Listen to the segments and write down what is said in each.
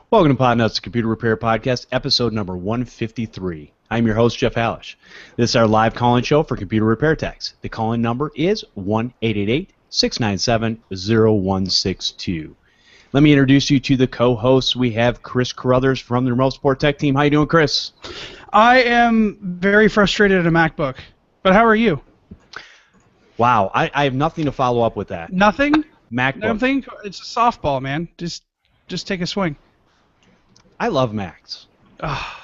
Welcome to Podnutz, the Computer Repair Podcast, episode number 153. I'm your host, Jeff Halash. This is our live call-in show for computer repair techs. The call-in number is 1-888-697-0162. Let me introduce you to the co-hosts. We have Chris Carruthers from the Remote Support Tech Team. How you doing, Chris? I am very frustrated at a MacBook, but how are you? Wow, I have nothing to follow up with that. Nothing? MacBook. Nothing? It's a softball, man. Just take a swing. I love Macs. Oh.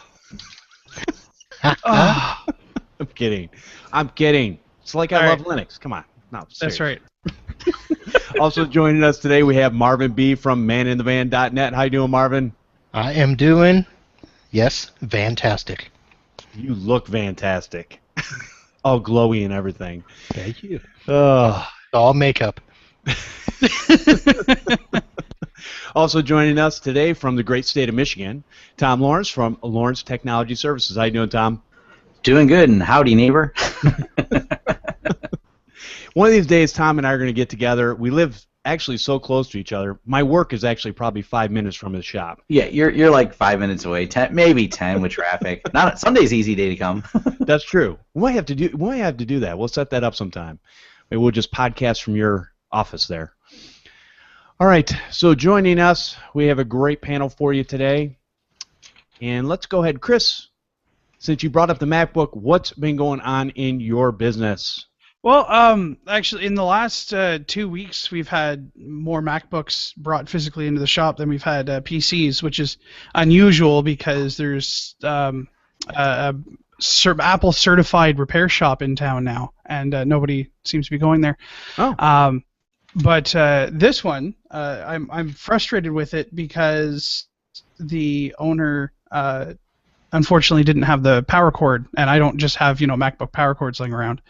I'm kidding. It's like I love Linux. Come on. No, that's right. Also joining us today, we have Marvin Bee from maninthevan.net. How you doing, Marvin? I am doing, yes, fantastic. You look fantastic. All glowy and everything. Thank you. Oh. All makeup. Also joining us today from the great state of Michigan, Tom Lawrence from Lawrence Technology Services. How you doing, Tom? Doing good, and howdy, neighbor. One of these days, Tom and I are going to get together. We live actually so close to each other. My work is actually probably 5 minutes from his shop. Yeah, you're like 5 minutes away, 10, maybe 10 with traffic. Not Sunday's easy day to come. That's true. We might have to do that. We'll set that up sometime. Maybe we'll just podcast from your office there. All right, so joining us, we have a great panel for you today. And let's go ahead. Chris, since you brought up the MacBook, what's been going on in your business? Well, actually, in the last 2 weeks, we've had more MacBooks brought physically into the shop than we've had PCs, which is unusual because there's a Apple certified repair shop in town now, and nobody seems to be going there. Oh. But this one, I'm frustrated with it because the owner unfortunately didn't have the power cord, and I don't just have MacBook power cords laying around.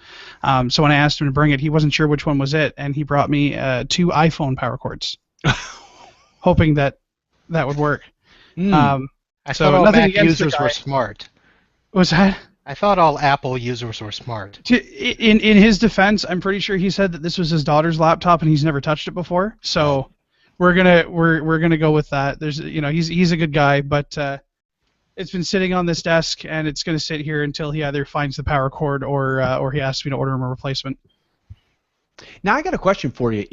So when I asked him to bring it, he wasn't sure which one was it, and he brought me 2 iPhone power cords, hoping that would work. I thought all Mac users were smart. Was that? I thought all Apple users were smart. In his defense, I'm pretty sure he said that this was his daughter's laptop and he's never touched it before. So we're gonna go with that. There's he's a good guy, but it's been sitting on this desk and it's gonna sit here until he either finds the power cord or he asks me to order him a replacement. Now I got a question for you.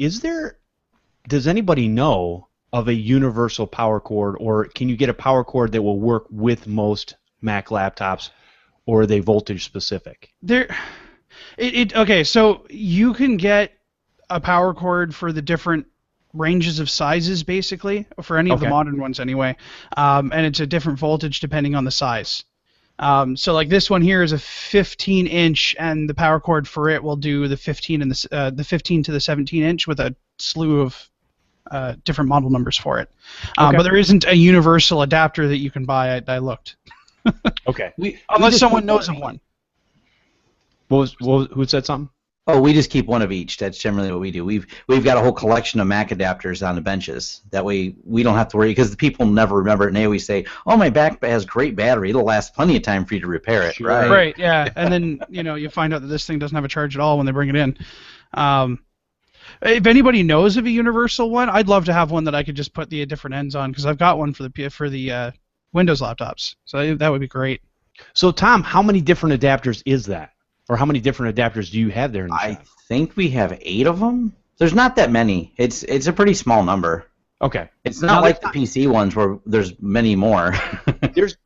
Does anybody know of a universal power cord, or can you get a power cord that will work with most Mac laptops? Or are they voltage specific? Okay, so you can get a power cord for the different ranges of sizes, basically, for any of the modern ones anyway, and it's a different voltage depending on the size. So like this one here is a 15-inch, and the power cord for it will do the 15 and the 15 to the 17-inch with a slew of different model numbers for it. But there isn't a universal adapter that you can buy. I looked. Okay. Unless someone knows of one. Who said something? Oh, we just keep one of each. That's generally what we do. We've got a whole collection of Mac adapters on the benches. That way we don't have to worry, because the people never remember it, and they always say, "Oh, my Mac has great battery. It'll last plenty of time for you to repair it." Sure. Right. Yeah. And then you find out that this thing doesn't have a charge at all when they bring it in. If anybody knows of a universal one, I'd love to have one that I could just put the different ends on, because I've got one for the Windows laptops, so that would be great. So, Tom, how many different adapters is that? Or how many different adapters do you have there in the shop? I think we have 8 of them. There's not that many. It's a pretty small number. Okay. It's not like the PC ones where there's many more. There's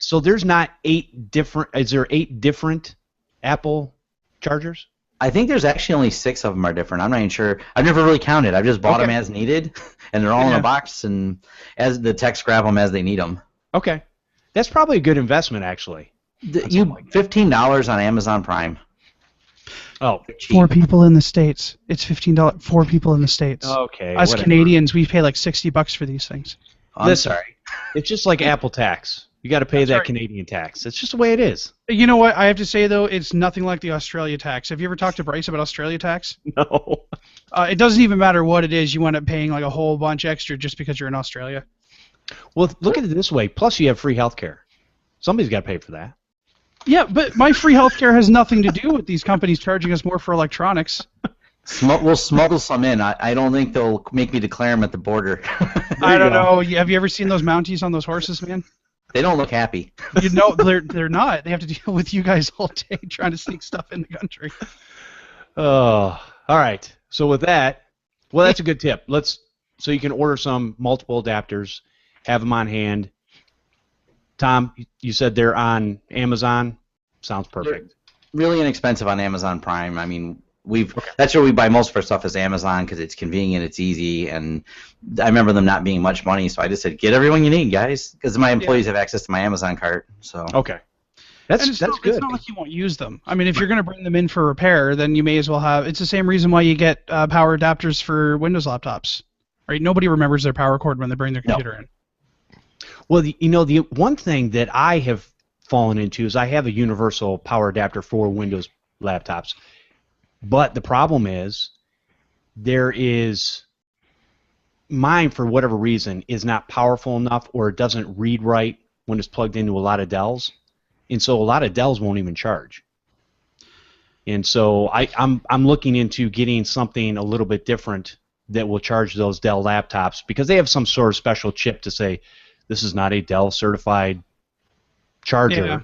not 8 different... Is there 8 different Apple chargers? I think there's actually only 6 of them are different. I'm not even sure. I've never really counted. I've just bought them as needed, and they're all in a box, and as the techs grab them as they need them. Okay. That's probably a good investment, actually. $15 on Amazon Prime. Oh. 4 people in the States. It's $15. 4 people in the States. Okay. Us Canadians, we pay like $60 for these things. I'm sorry. It's just like Apple tax. You got to pay that Canadian tax. It's just the way it is. You know what? I have to say, though, it's nothing like the Australia tax. Have you ever talked to Bryce about Australia tax? No. It doesn't even matter what it is. You end up paying like a whole bunch extra just because you're in Australia. Well, look at it this way. Plus, you have free health care. Somebody's got to pay for that. Yeah, but my free healthcare has nothing to do with these companies charging us more for electronics. We'll smuggle some in. I don't think they'll make me declare them at the border. I don't know. Have you ever seen those Mounties on those horses, man? They don't look happy. You know, they're not. They have to deal with you guys all day trying to sneak stuff in the country. Oh, all right. So with that, well, that's a good tip. So you can order some multiple adapters, have them on hand. Tom, you said they're on Amazon. Sounds perfect. They're really inexpensive on Amazon Prime. I mean, that's where we buy most of our stuff is Amazon because it's convenient, it's easy, and I remember them not being much money, so I just said, get everyone you need, guys, because my employees have access to my Amazon cart. So okay. That's good. It's not like you won't use them. I mean, if you're going to bring them in for repair, then you may as well have. It's the same reason why you get power adapters for Windows laptops, right? Nobody remembers their power cord when they bring their computer in. Well, the one thing that I have fallen into is I have a universal power adapter for Windows laptops, but the problem is mine for whatever reason is not powerful enough, or it doesn't read right when it's plugged into a lot of Dells. And so a lot of Dells won't even charge. And so I'm looking into getting something a little bit different that will charge those Dell laptops because they have some sort of special chip to say this is not a Dell certified charger. Yeah.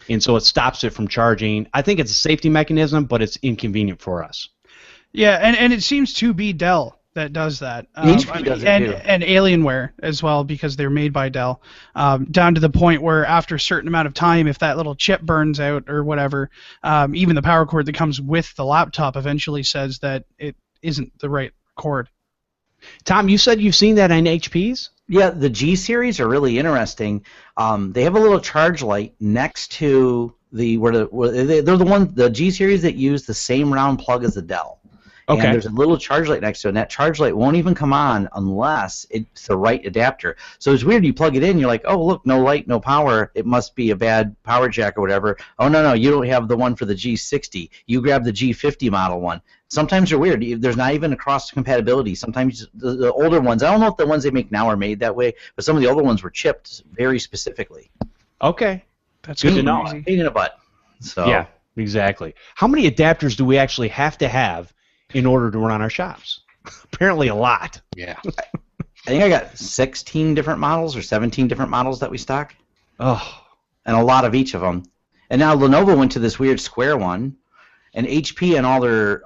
And so it stops it from charging. I think it's a safety mechanism, but it's inconvenient for us. Yeah, and it seems to be Dell that does that. HP does it too. And Alienware as well, because they're made by Dell, down to the point where after a certain amount of time, if that little chip burns out or whatever, even the power cord that comes with the laptop eventually says that it isn't the right cord. Tom, you said you've seen that in HPs? Yeah, the G series are really interesting. They have a little charge light next to they're the G series that use the same round plug as the Dell. Okay. And there's a little charge light next to it, and that charge light won't even come on unless it's the right adapter. So it's weird. You plug it in, you're like, oh, look, no light, no power. It must be a bad power jack or whatever. Oh, no, you don't have the one for the G60. You grab the G50 model one. Sometimes they're weird. There's not even a cross-compatibility. Sometimes the older ones, I don't know if the ones they make now are made that way, but some of the older ones were chipped very specifically. Okay. That's good to know. Pain in the butt. So. Yeah, exactly. How many adapters do we actually have to have in order to run our shops? Apparently a lot. Yeah. I think I got 16 different models or 17 different models that we stock. Oh. And a lot of each of them. And now Lenovo went to this weird square one. And HP and all their,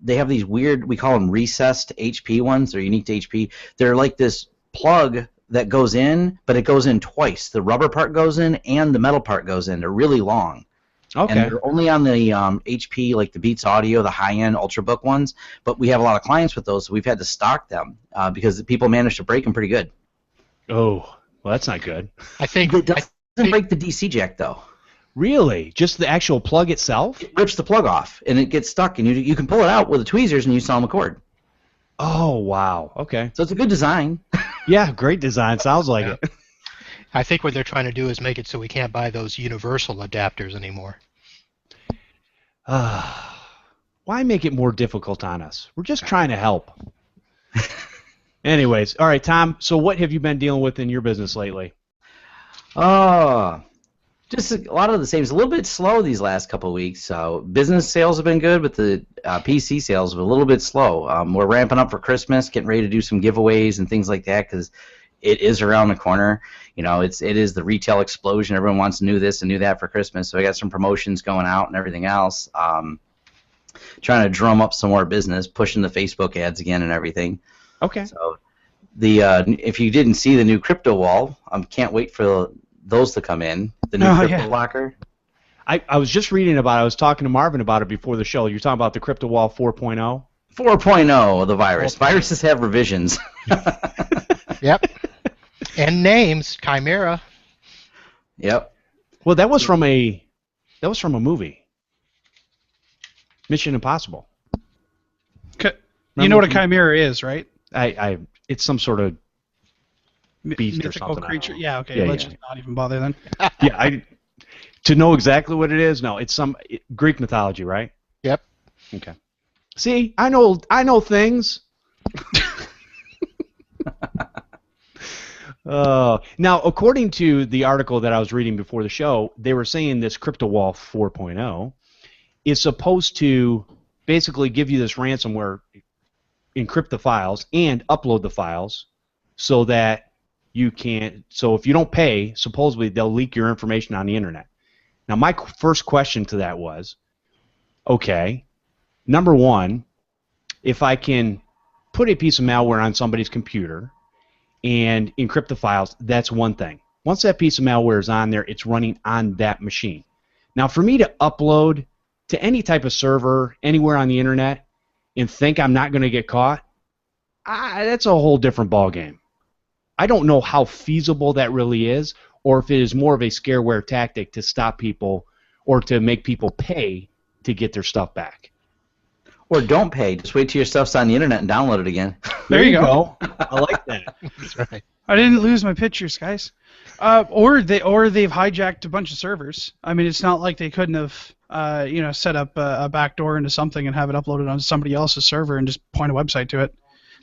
they have these weird, we call them recessed HP ones. They're unique to HP. They're like this plug that goes in, but it goes in twice. The rubber part goes in and the metal part goes in. They're really long. Okay. And they're only on the HP, like the Beats Audio, the high-end Ultrabook ones. But we have a lot of clients with those, so we've had to stock them because people manage to break them pretty good. Oh, well, that's not good. I think it doesn't break the DC jack, though. Really? Just the actual plug itself? It rips the plug off, and it gets stuck, and you can pull it out with the tweezers, and you saw the cord. Oh, wow. Okay. So it's a good design. Yeah, great design. Sounds like it. I think what they're trying to do is make it so we can't buy those universal adapters anymore. Why make it more difficult on us? We're just trying to help. Anyways, all right, Tom, so what have you been dealing with in your business lately? Just a lot of the same. It's a little bit slow these last couple of weeks. So business sales have been good, but the PC sales have been a little bit slow. We're ramping up for Christmas, getting ready to do some giveaways and things like that because it is around the corner. You know, it is the retail explosion. Everyone wants to do this and do that for Christmas. So I got some promotions going out and everything else. Trying to drum up some more business, pushing the Facebook ads again and everything. Okay. So if you didn't see the new crypto wall, can't wait for those to come in. The new crypto locker. I was just reading about it. I was talking to Marvin about it before the show. You're talking about the crypto wall 4.0? 4.0 of the virus. Viruses have revisions. Yep. And names, Chimera. Yep. Well, that was from a movie. Mission Impossible. You know what a chimera is, right? It's some sort of beast or something. Creature. Yeah, okay. Let's just not even bother then. Yeah, to know exactly what it is, no, it's some Greek mythology, right? Yep. Okay. See, I know things. Now, according to the article that I was reading before the show, they were saying this crypto wall 4.0 is supposed to basically give you this ransomware, encrypt the files, and upload the files so that you can't. So if you don't pay, supposedly they'll leak your information on the internet. Now, my first question to that was, okay, number one, if I can put a piece of malware on somebody's computer and encrypt the files, that's one thing. Once that piece of malware is on there, it's running on that machine. Now, for me to upload to any type of server anywhere on the internet and think I'm not going to get caught, that's a whole different ballgame. I don't know how feasible that really is, or if it is more of a scareware tactic to stop people or to make people pay to get their stuff back. Or don't pay. Just wait till your stuff's on the internet and download it again. There you go. I like that. That's right. I didn't lose my pictures, guys. Or they've hijacked a bunch of servers. I mean, it's not like they couldn't have set up a backdoor into something and have it uploaded onto somebody else's server and just point a website to it.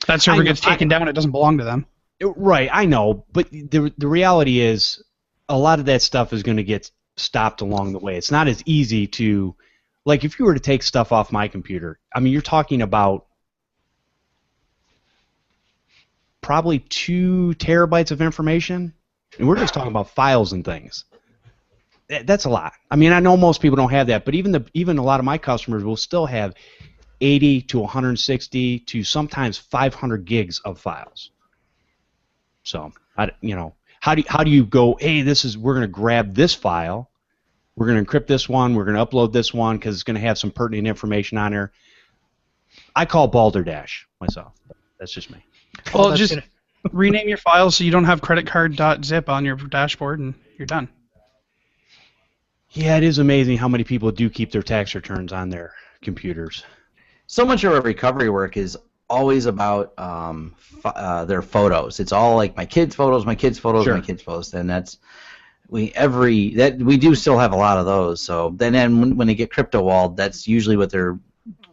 That server gets taken down. It doesn't belong to them. Right, I know, but the reality is a lot of that stuff is going to get stopped along the way. It's not as easy to, like, if you were to take stuff off my computer, I mean, you're talking about probably 2 terabytes of information, and we're just talking about files and things. That's a lot. I mean, I know most people don't have that, but even a lot of my customers will still have 80 to 160 to sometimes 500 gigs of files. So, how do you go, hey, we're going to grab this file, we're going to encrypt this one, we're going to upload this one because it's going to have some pertinent information on there. I call balderdash myself. That's just me. Well, just rename your file so you don't have creditcard.zip on your dashboard and you're done. Yeah, it is amazing how many people do keep their tax returns on their computers. So much of our recovery work is always about their photos. It's all like my kids' photos, my kids' photos, Sure. my kids' photos, and we do still have a lot of those. So then when they get crypto walled, that's usually what they're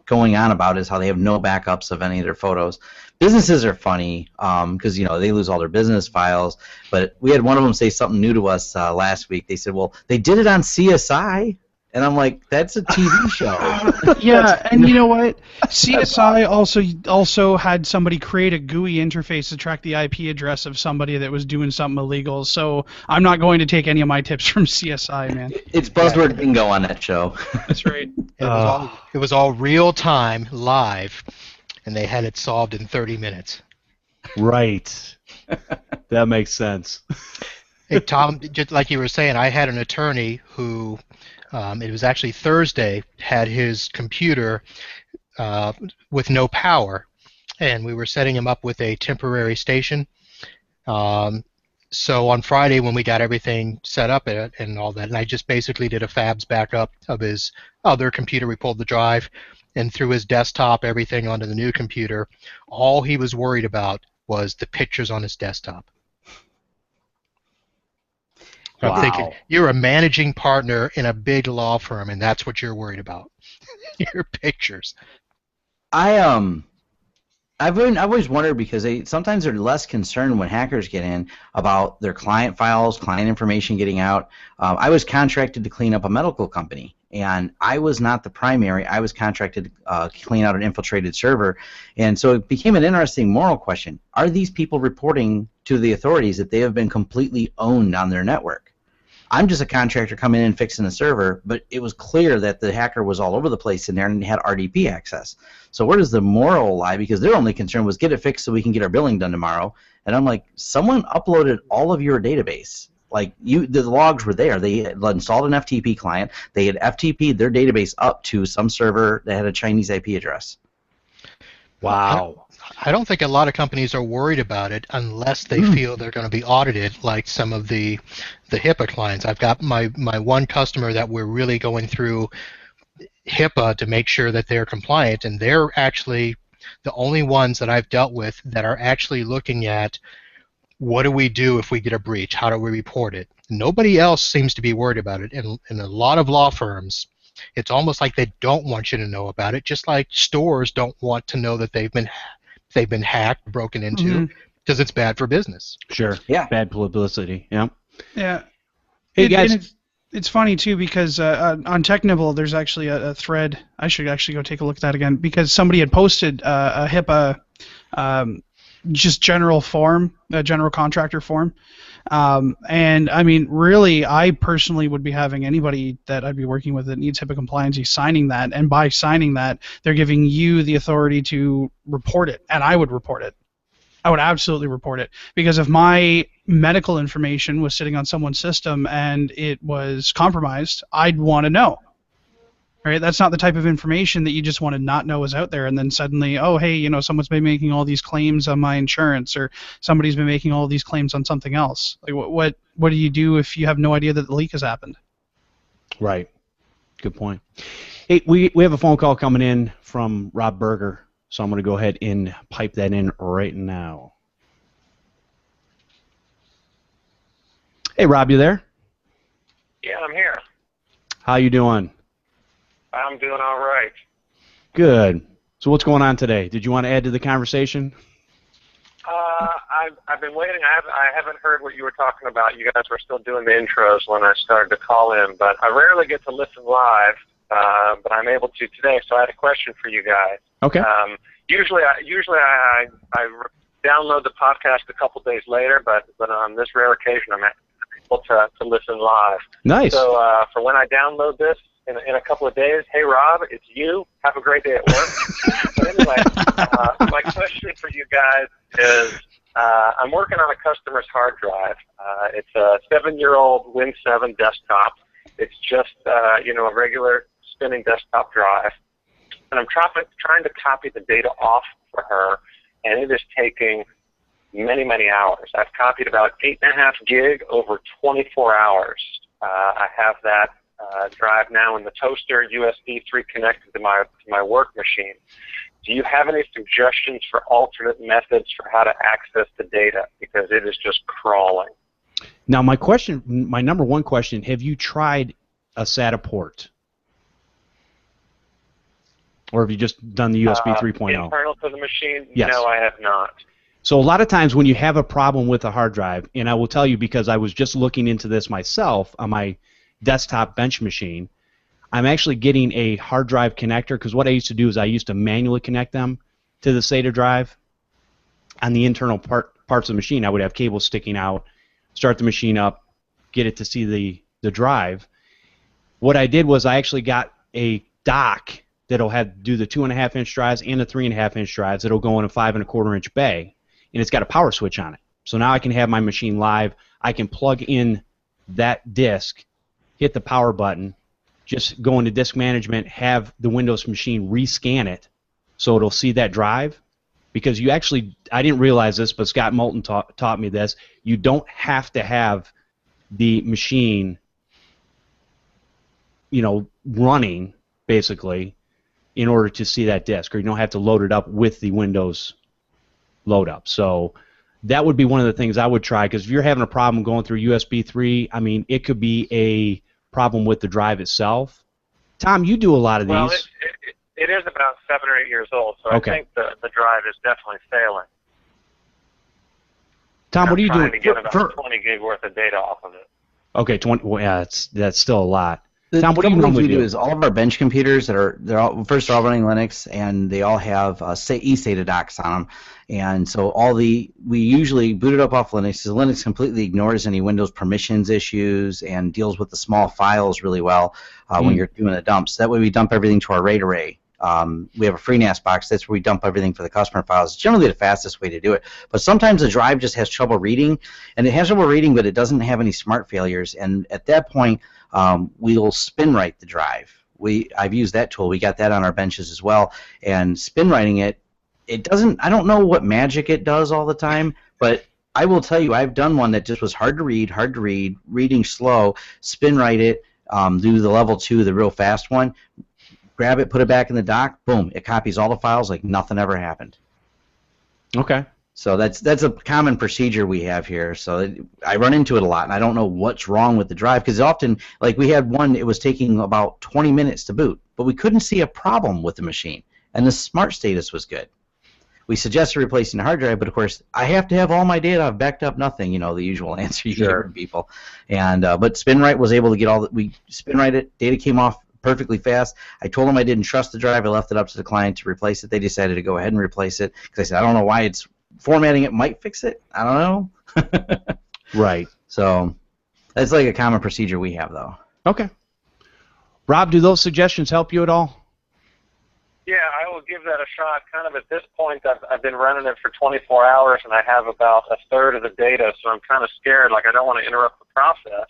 going on about, is how they have no backups of any of their photos. Businesses are funny because they lose all their business files. But we had one of them say something new to us last week. They said, "Well, they did it on CSI." And I'm like, that's a TV show. Yeah, and you know what? CSI also had somebody create a GUI interface to track the IP address of somebody that was doing something illegal. So I'm not going to take any of my tips from CSI, man. It's buzzword bingo on that show. That's right. It was all real time, live, and they had it solved in 30 minutes. Right. That makes sense. Hey, Tom, just like you were saying, I had an attorney who, it was actually Thursday, had his computer with no power, and we were setting him up with a temporary station. So on Friday, when we got everything set up and all that, and I just basically did a FABS backup of his other computer. We pulled the drive and threw his desktop, everything onto the new computer. All he was worried about was the pictures on his desktop. Wow. I'm thinking, you're a managing partner in a big law firm, and that's what you're worried about. Your pictures. I've always wondered, because sometimes they're less concerned when hackers get in about their client files, client information getting out. I was contracted to clean up a medical company, and I was not the primary. I was contracted to clean out an infiltrated server, and so it became an interesting moral question. Are these people reporting to the authorities that they have been completely owned on their network? I'm just a contractor coming in and fixing the server, but it was clear that the hacker was all over the place in there and had RDP access. So where does the moral lie? Because their only concern was get it fixed so we can get our billing done tomorrow. And I'm like, someone uploaded all of your database. Like, the logs were there. They had installed an FTP client. They had FTP'd their database up to some server that had a Chinese IP address. Wow. I don't think a lot of companies are worried about it unless they feel they're going to be audited, like some of the HIPAA clients. I've got my one customer that we're really going through HIPAA to make sure that they're compliant, and they're actually the only ones that I've dealt with that are actually looking at what do we do if we get a breach? How do we report it? Nobody else seems to be worried about it. In a lot of law firms, it's almost like they don't want you to know about it, just like stores don't want to know that they've been hacked, broken into, because it's bad for business. Sure. Yeah. Bad publicity. Yeah. Yeah. Hey, guys. It's funny too because on TechNibble there's actually a thread. I should actually go take a look at that again because somebody had posted a HIPAA just general form, a general contractor form. And I mean, really, I personally would be having anybody that I'd be working with that needs HIPAA compliancy signing that, and by signing that, they're giving you the authority to report it, and I would report it. I would absolutely report it because if my medical information was sitting on someone's system and it was compromised, I'd want to know. Right? That's not the type of information that you just want to not know is out there, and then suddenly, oh, hey, you know, someone's been making all these claims on my insurance, or somebody's been making all these claims on something else. Like, what do you do if you have no idea that the leak has happened? Right. Good point. Hey, we have a phone call coming in from Rob Berger, so I'm going to go ahead and pipe that in right now. Hey, Rob, you there? Yeah, I'm here. How you doing? I'm doing all right. Good. So what's going on today? Did you want to add to the conversation? I've been waiting. I haven't heard what you were talking about. You guys were still doing the intros when I started to call in, but I rarely get to listen live, but I'm able to today. So I had a question for you guys. Okay. Usually I download the podcast a couple days later, but on this rare occasion I'm able to listen live. Nice. So for when I download this in a couple of days, hey Rob, it's you. Have a great day at work. But anyway, my question for you guys is, I'm working on a customer's hard drive. It's a 7-year-old Win 7 desktop. It's just a regular spinning desktop drive, and I'm trying to copy the data off for her, and it is taking many, many hours. I've copied about 8.5 gig over 24 hours. I have that drive now in the toaster, USB 3 connected to my work machine. Do you have any suggestions for alternate methods for how to access the data? Because it is just crawling. Now, my number one question, have you tried a SATA port? Or have you just done the USB 3.0? Internal to the machine? Yes. No, I have not. So a lot of times when you have a problem with a hard drive, and I will tell you because I was just looking into this myself on my desktop bench machine, I'm actually getting a hard drive connector, because what I used to do is I used to manually connect them to the SATA drive. On the internal parts of the machine, I would have cables sticking out, start the machine up, get it to see the drive. What I did was I actually got a dock that'll do the 2.5-inch drives and the 3.5-inch drives that'll go in a 5.25-inch bay, and it's got a power switch on it. So now I can have my machine live. I can plug in that disk, hit the power button, just go into disk management, have the Windows machine rescan it so it'll see that drive. Because you actually, I didn't realize this, but Scott Moulton taught me this, you don't have to have the machine, running, basically, in order to see that disk, or you don't have to load it up with the Windows load up. So that would be one of the things I would try, because if you're having a problem going through USB 3, I mean, it could be a problem with the drive itself. Tom, you do a lot of these. Well, it is about 7 or 8 years old, so okay. I think the drive is definitely failing. Tom, what are you doing? I'm trying to get about 20 gig worth of data off of it. Okay, 20. Well, yeah, that's still a lot. The Tom, what do you normally do? Is all of our bench computers they're all running Linux, and they all have eSATA docks on them, and so we usually boot it up off Linux, because Linux completely ignores any Windows permissions issues and deals with the small files really well when you're doing the dumps. That way we dump everything to our RAID array. We have a FreeNAS box. That's where we dump everything for the customer files. It's generally the fastest way to do it. But sometimes the drive just has trouble reading, and it has trouble reading, but it doesn't have any smart failures. And at that point, we'll spin write the drive. I've used that tool. We got that on our benches as well. And spin writing it doesn't. I don't know what magic it does all the time, but I will tell you, I've done one that just was hard to read, reading slow. Spin write it, do the level 2, the real fast one. Grab it, put it back in the dock, boom, it copies all the files like nothing ever happened. Okay. So that's a common procedure we have here. So I run into it a lot, and I don't know what's wrong with the drive, because often, like we had one, it was taking about 20 minutes to boot, but we couldn't see a problem with the machine, and the smart status was good. we suggested replacing the hard drive, but of course, I have to have all my data. I've backed up nothing, the usual answer you hear from people. And but SpinRite was able to get we SpinRite it. Data came off perfectly fast. I told them I didn't trust the drive. I left it up to the client to replace it. They decided to go ahead and replace it because I said, I don't know why it's formatting. It might fix it. I don't know. Right. So that's like a common procedure we have, though. Okay. Rob, do those suggestions help you at all? Yeah, I will give that a shot. Kind of at this point, I've been running it for 24 hours, and I have about a third of the data, so I'm kind of scared. Like, I don't want to interrupt the process.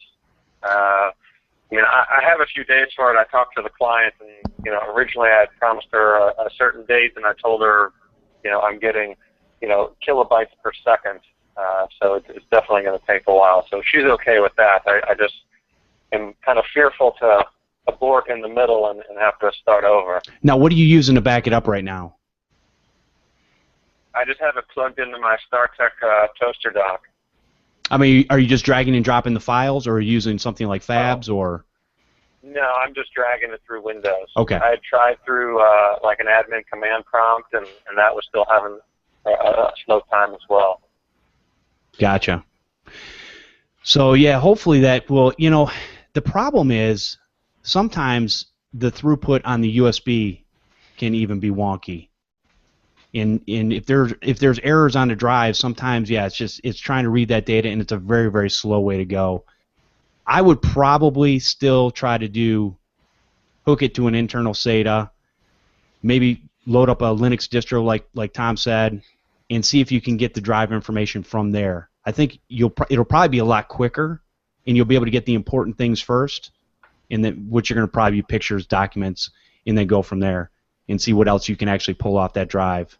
I have a few days for it. I talked to the client, and originally I had promised her a certain date, and I told her, I'm getting, kilobytes per second. So it's definitely going to take a while. So she's okay with that. I just am kind of fearful to abort in the middle and have to start over. Now, what are you using to back it up right now? I just have it plugged into my StarTech toaster dock. I mean, are you just dragging and dropping the files, or are you using something like Fabs, or? No, I'm just dragging it through Windows. Okay. I had tried through like an admin command prompt, and that was still having a slow time as well. Gotcha. So, yeah, hopefully that will, the problem is sometimes the throughput on the USB can even be wonky. And if there's errors on the drive, sometimes, yeah, it's trying to read that data, and it's a very, very slow way to go. I would probably still try to hook it to an internal SATA, maybe load up a Linux distro like Tom said, and see if you can get the drive information from there. I think it'll probably be a lot quicker, and you'll be able to get the important things first, and then which are going to probably be pictures, documents, and then go from there and see what else you can actually pull off that drive.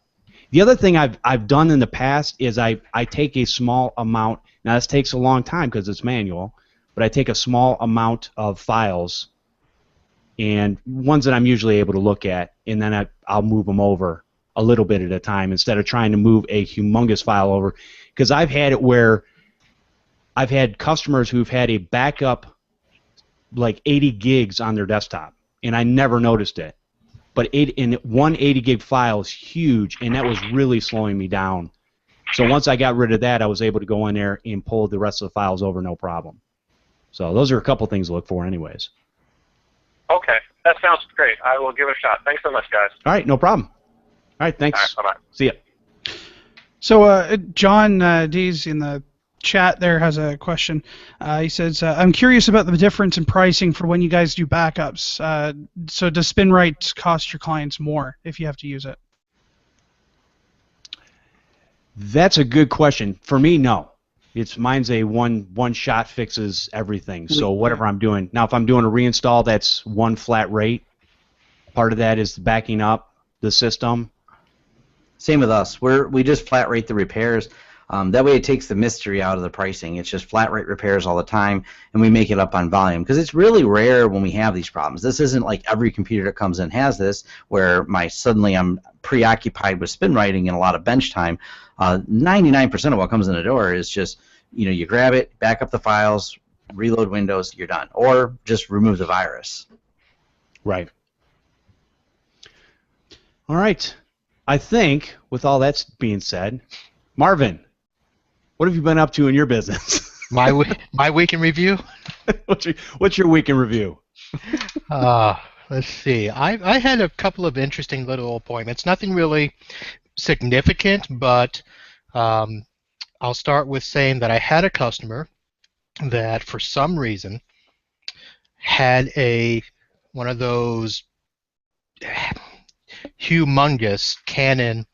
The other thing I've done in the past is I take a small amount. Now this takes a long time because it's manual, but I take a small amount of files, and ones that I'm usually able to look at, and then I'll move them over a little bit at a time instead of trying to move a humongous file over. Because I've had it where I've had customers who've had a backup like 80 gigs on their desktop, and I never noticed it. But one 80 gig file is huge, and that was really slowing me down. So once I got rid of that, I was able to go in there and pull the rest of the files over, no problem. So those are a couple things to look for anyways. Okay, that sounds great. I will give it a shot. Thanks so much, guys. All right, no problem. All right, thanks. All right, bye-bye. See ya. So John D's in the chat there has a question. He says, I'm curious about the difference in pricing for when you guys do backups. So does SpinRite cost your clients more if you have to use it? That's a good question. For me, no. Mine's a one shot fixes everything. So whatever I'm doing. Now if I'm doing a reinstall, that's one flat rate. Part of that is backing up the system. Same with us. We just flat rate the repairs. That way it takes the mystery out of the pricing. It's just flat rate repairs all the time, and we make it up on volume because it's really rare when we have these problems. This isn't like every computer that comes in has this, where suddenly I'm preoccupied with spin writing and a lot of bench time. 99% of what comes in the door is just, you grab it, back up the files, reload Windows, you're done, or just remove the virus. Right. All right. I think with all that's being said, Marvin, what have you been up to in your business? My week in review? What's your week in review? Let's see. I had a couple of interesting little appointments. Nothing really significant, but I'll start with saying that I had a customer that for some reason had one of those humongous Canon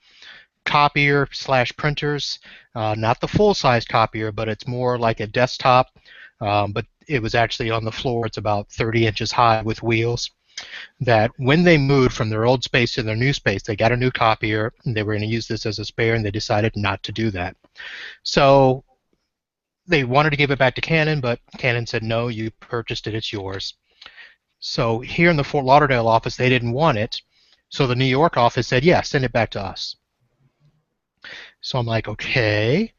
copier/printers, not the full-size copier, but it's more like a desktop, but it was actually on the floor. It's about 30 inches high with wheels. That when they moved from their old space to their new space, they got a new copier, and they were going to use this as a spare, and they decided not to do that. So they wanted to give it back to Canon, but Canon said, no, you purchased it, it's yours. So here in the Fort Lauderdale office, they didn't want it, so the New York office said, yeah, send it back to us. So I'm like, okay.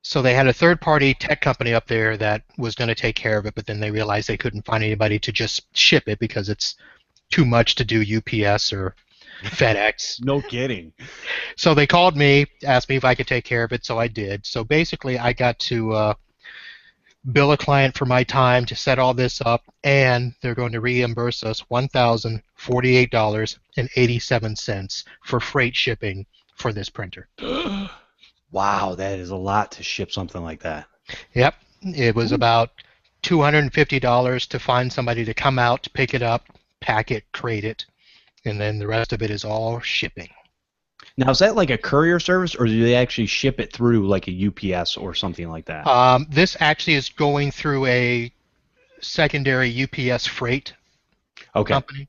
So they had a third-party tech company up there that was going to take care of it, but then they realized they couldn't find anybody to just ship it because it's too much to do UPS or FedEx. No kidding. So they called me, asked me if I could take care of it, so I did. So basically, I got to bill a client for my time to set all this up, and they're going to reimburse us $1,048.87 for freight shipping for this printer. Wow, that is a lot to ship something like that. Yep, it was about $250 to find somebody to come out, to pick it up, pack it, crate it, and then the rest of it is all shipping. Now, is that like a courier service, or do they actually ship it through like a UPS or something like that? This actually is going through a secondary UPS freight company.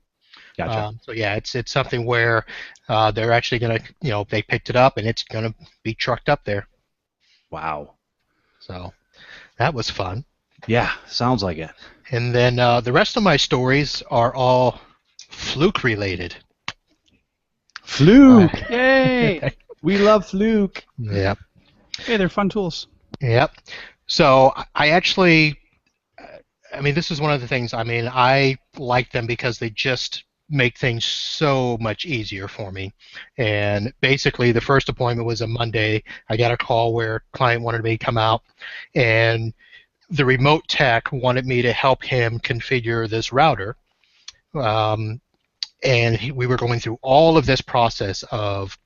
Gotcha. So yeah, it's something where they're actually going to, they picked it up and it's going to be trucked up there. Wow. So that was fun. Yeah, sounds like it. And then the rest of my stories are all Fluke related. Fluke! Yay! We love Fluke. Yep. Hey, they're fun tools. Yep. So I actually, this is one of the things, I like them because they just make things so much easier for me. And basically, the first appointment was a Monday. I got a call where a client wanted me to come out, and the remote tech wanted me to help him configure this router. We were going through all of this process of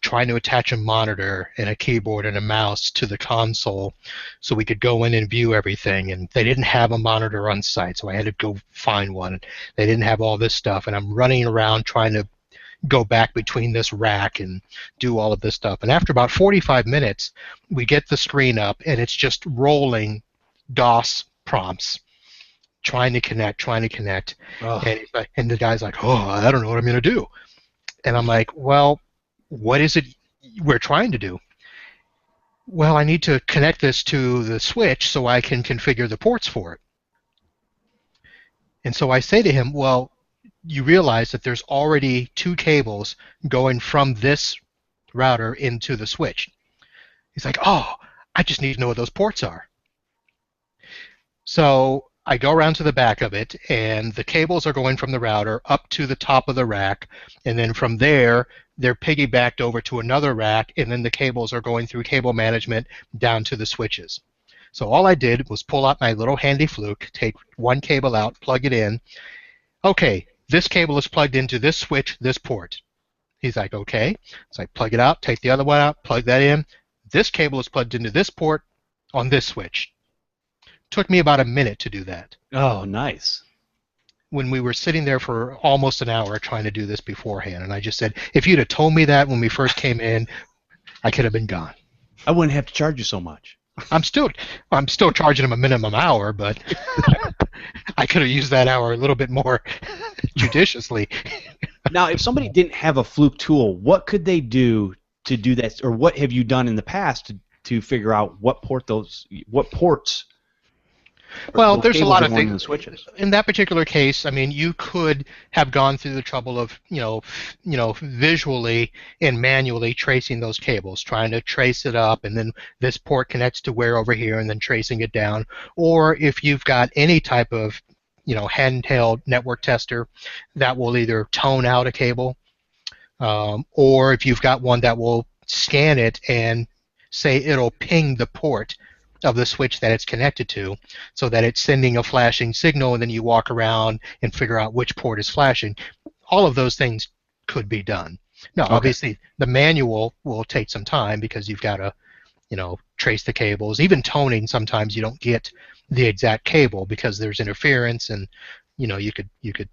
trying to attach a monitor and a keyboard and a mouse to the console so we could go in and view everything. And they didn't have a monitor on site, so I had to go find one. They didn't have all this stuff, and I'm running around trying to go back between this rack and do all of this stuff. And after about 45 minutes, we get the screen up, and it's just rolling DOS prompts. Trying to connect. Oh. And the guy's like, oh, I don't know what I'm going to do. And I'm like, well, what is it we're trying to do? Well, I need to connect this to the switch so I can configure the ports for it. And so I say to him, well, you realize that there's already 2 cables going from this router into the switch. He's like, oh, I just need to know what those ports are. So I go around to the back of it, and the cables are going from the router up to the top of the rack, and then from there, they're piggybacked over to another rack, and then the cables are going through cable management down to the switches. So all I did was pull out my little handy Fluke, take one cable out, plug it in. Okay, this cable is plugged into this switch, this port. He's like, okay. So I plug it out, take the other one out, plug that in. This cable is plugged into this port on this switch. Took me about a minute to do that. Oh, nice. When we were sitting there for almost an hour trying to do this beforehand, and I just said, if you'd have told me that when we first came in, I could have been gone. I wouldn't have to charge you so much. I'm still charging him a minimum hour, but I could have used that hour a little bit more judiciously. Now, if somebody didn't have a Fluke tool, what could they do to do that, or what have you done in the past to figure out what ports? Well, there's a lot of things. The switches. In that particular case, you could have gone through the trouble of, visually and manually tracing those cables, trying to trace it up, and then this port connects to where over here, and then tracing it down. Or if you've got any type of, handheld network tester that will either tone out a cable, or if you've got one that will scan it and say it'll ping the port of the switch that it's connected to, so that it's sending a flashing signal, and then you walk around and figure out which port is flashing. All of those things could be done. Now, obviously, the manual will take some time because you've got to, trace the cables. Even toning, sometimes you don't get the exact cable because there's interference, and you could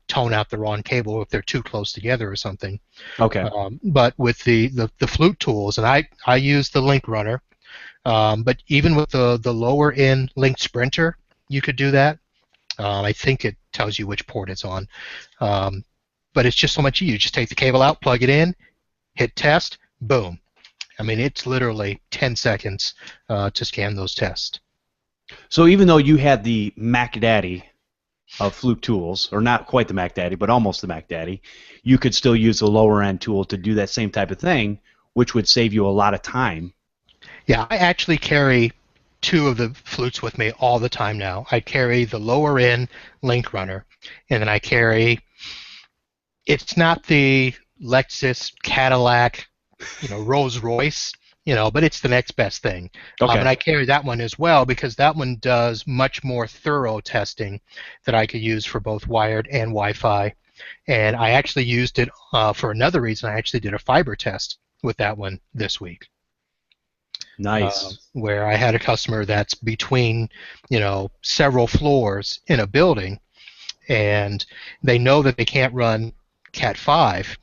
tone out the wrong cable if they're too close together or something. Okay. But with the Flute tools, and I use the Link Runner. But even with the lower end linked Sprinter, you could do that. I think it tells you which port it's on. But it's just so much easier. You just take the cable out, plug it in, hit test, boom. It's literally 10 seconds to scan those tests. So even though you had the Mac Daddy of Fluke tools, or not quite the Mac Daddy, but almost the Mac Daddy, you could still use the lower end tool to do that same type of thing, which would save you a lot of time. Yeah, I actually carry 2 of the Flutes with me all the time now. I carry the lower end Link Runner, and then I carry, it's not the Lexus, Cadillac, Rolls Royce, but it's the next best thing. Okay. And I carry that one as well because that one does much more thorough testing that I could use for both wired and Wi-Fi. And I actually used it for another reason. I actually did a fiber test with that one this week. Nice. Where I had a customer that's between, several floors in a building, and they know that they can't run Cat 5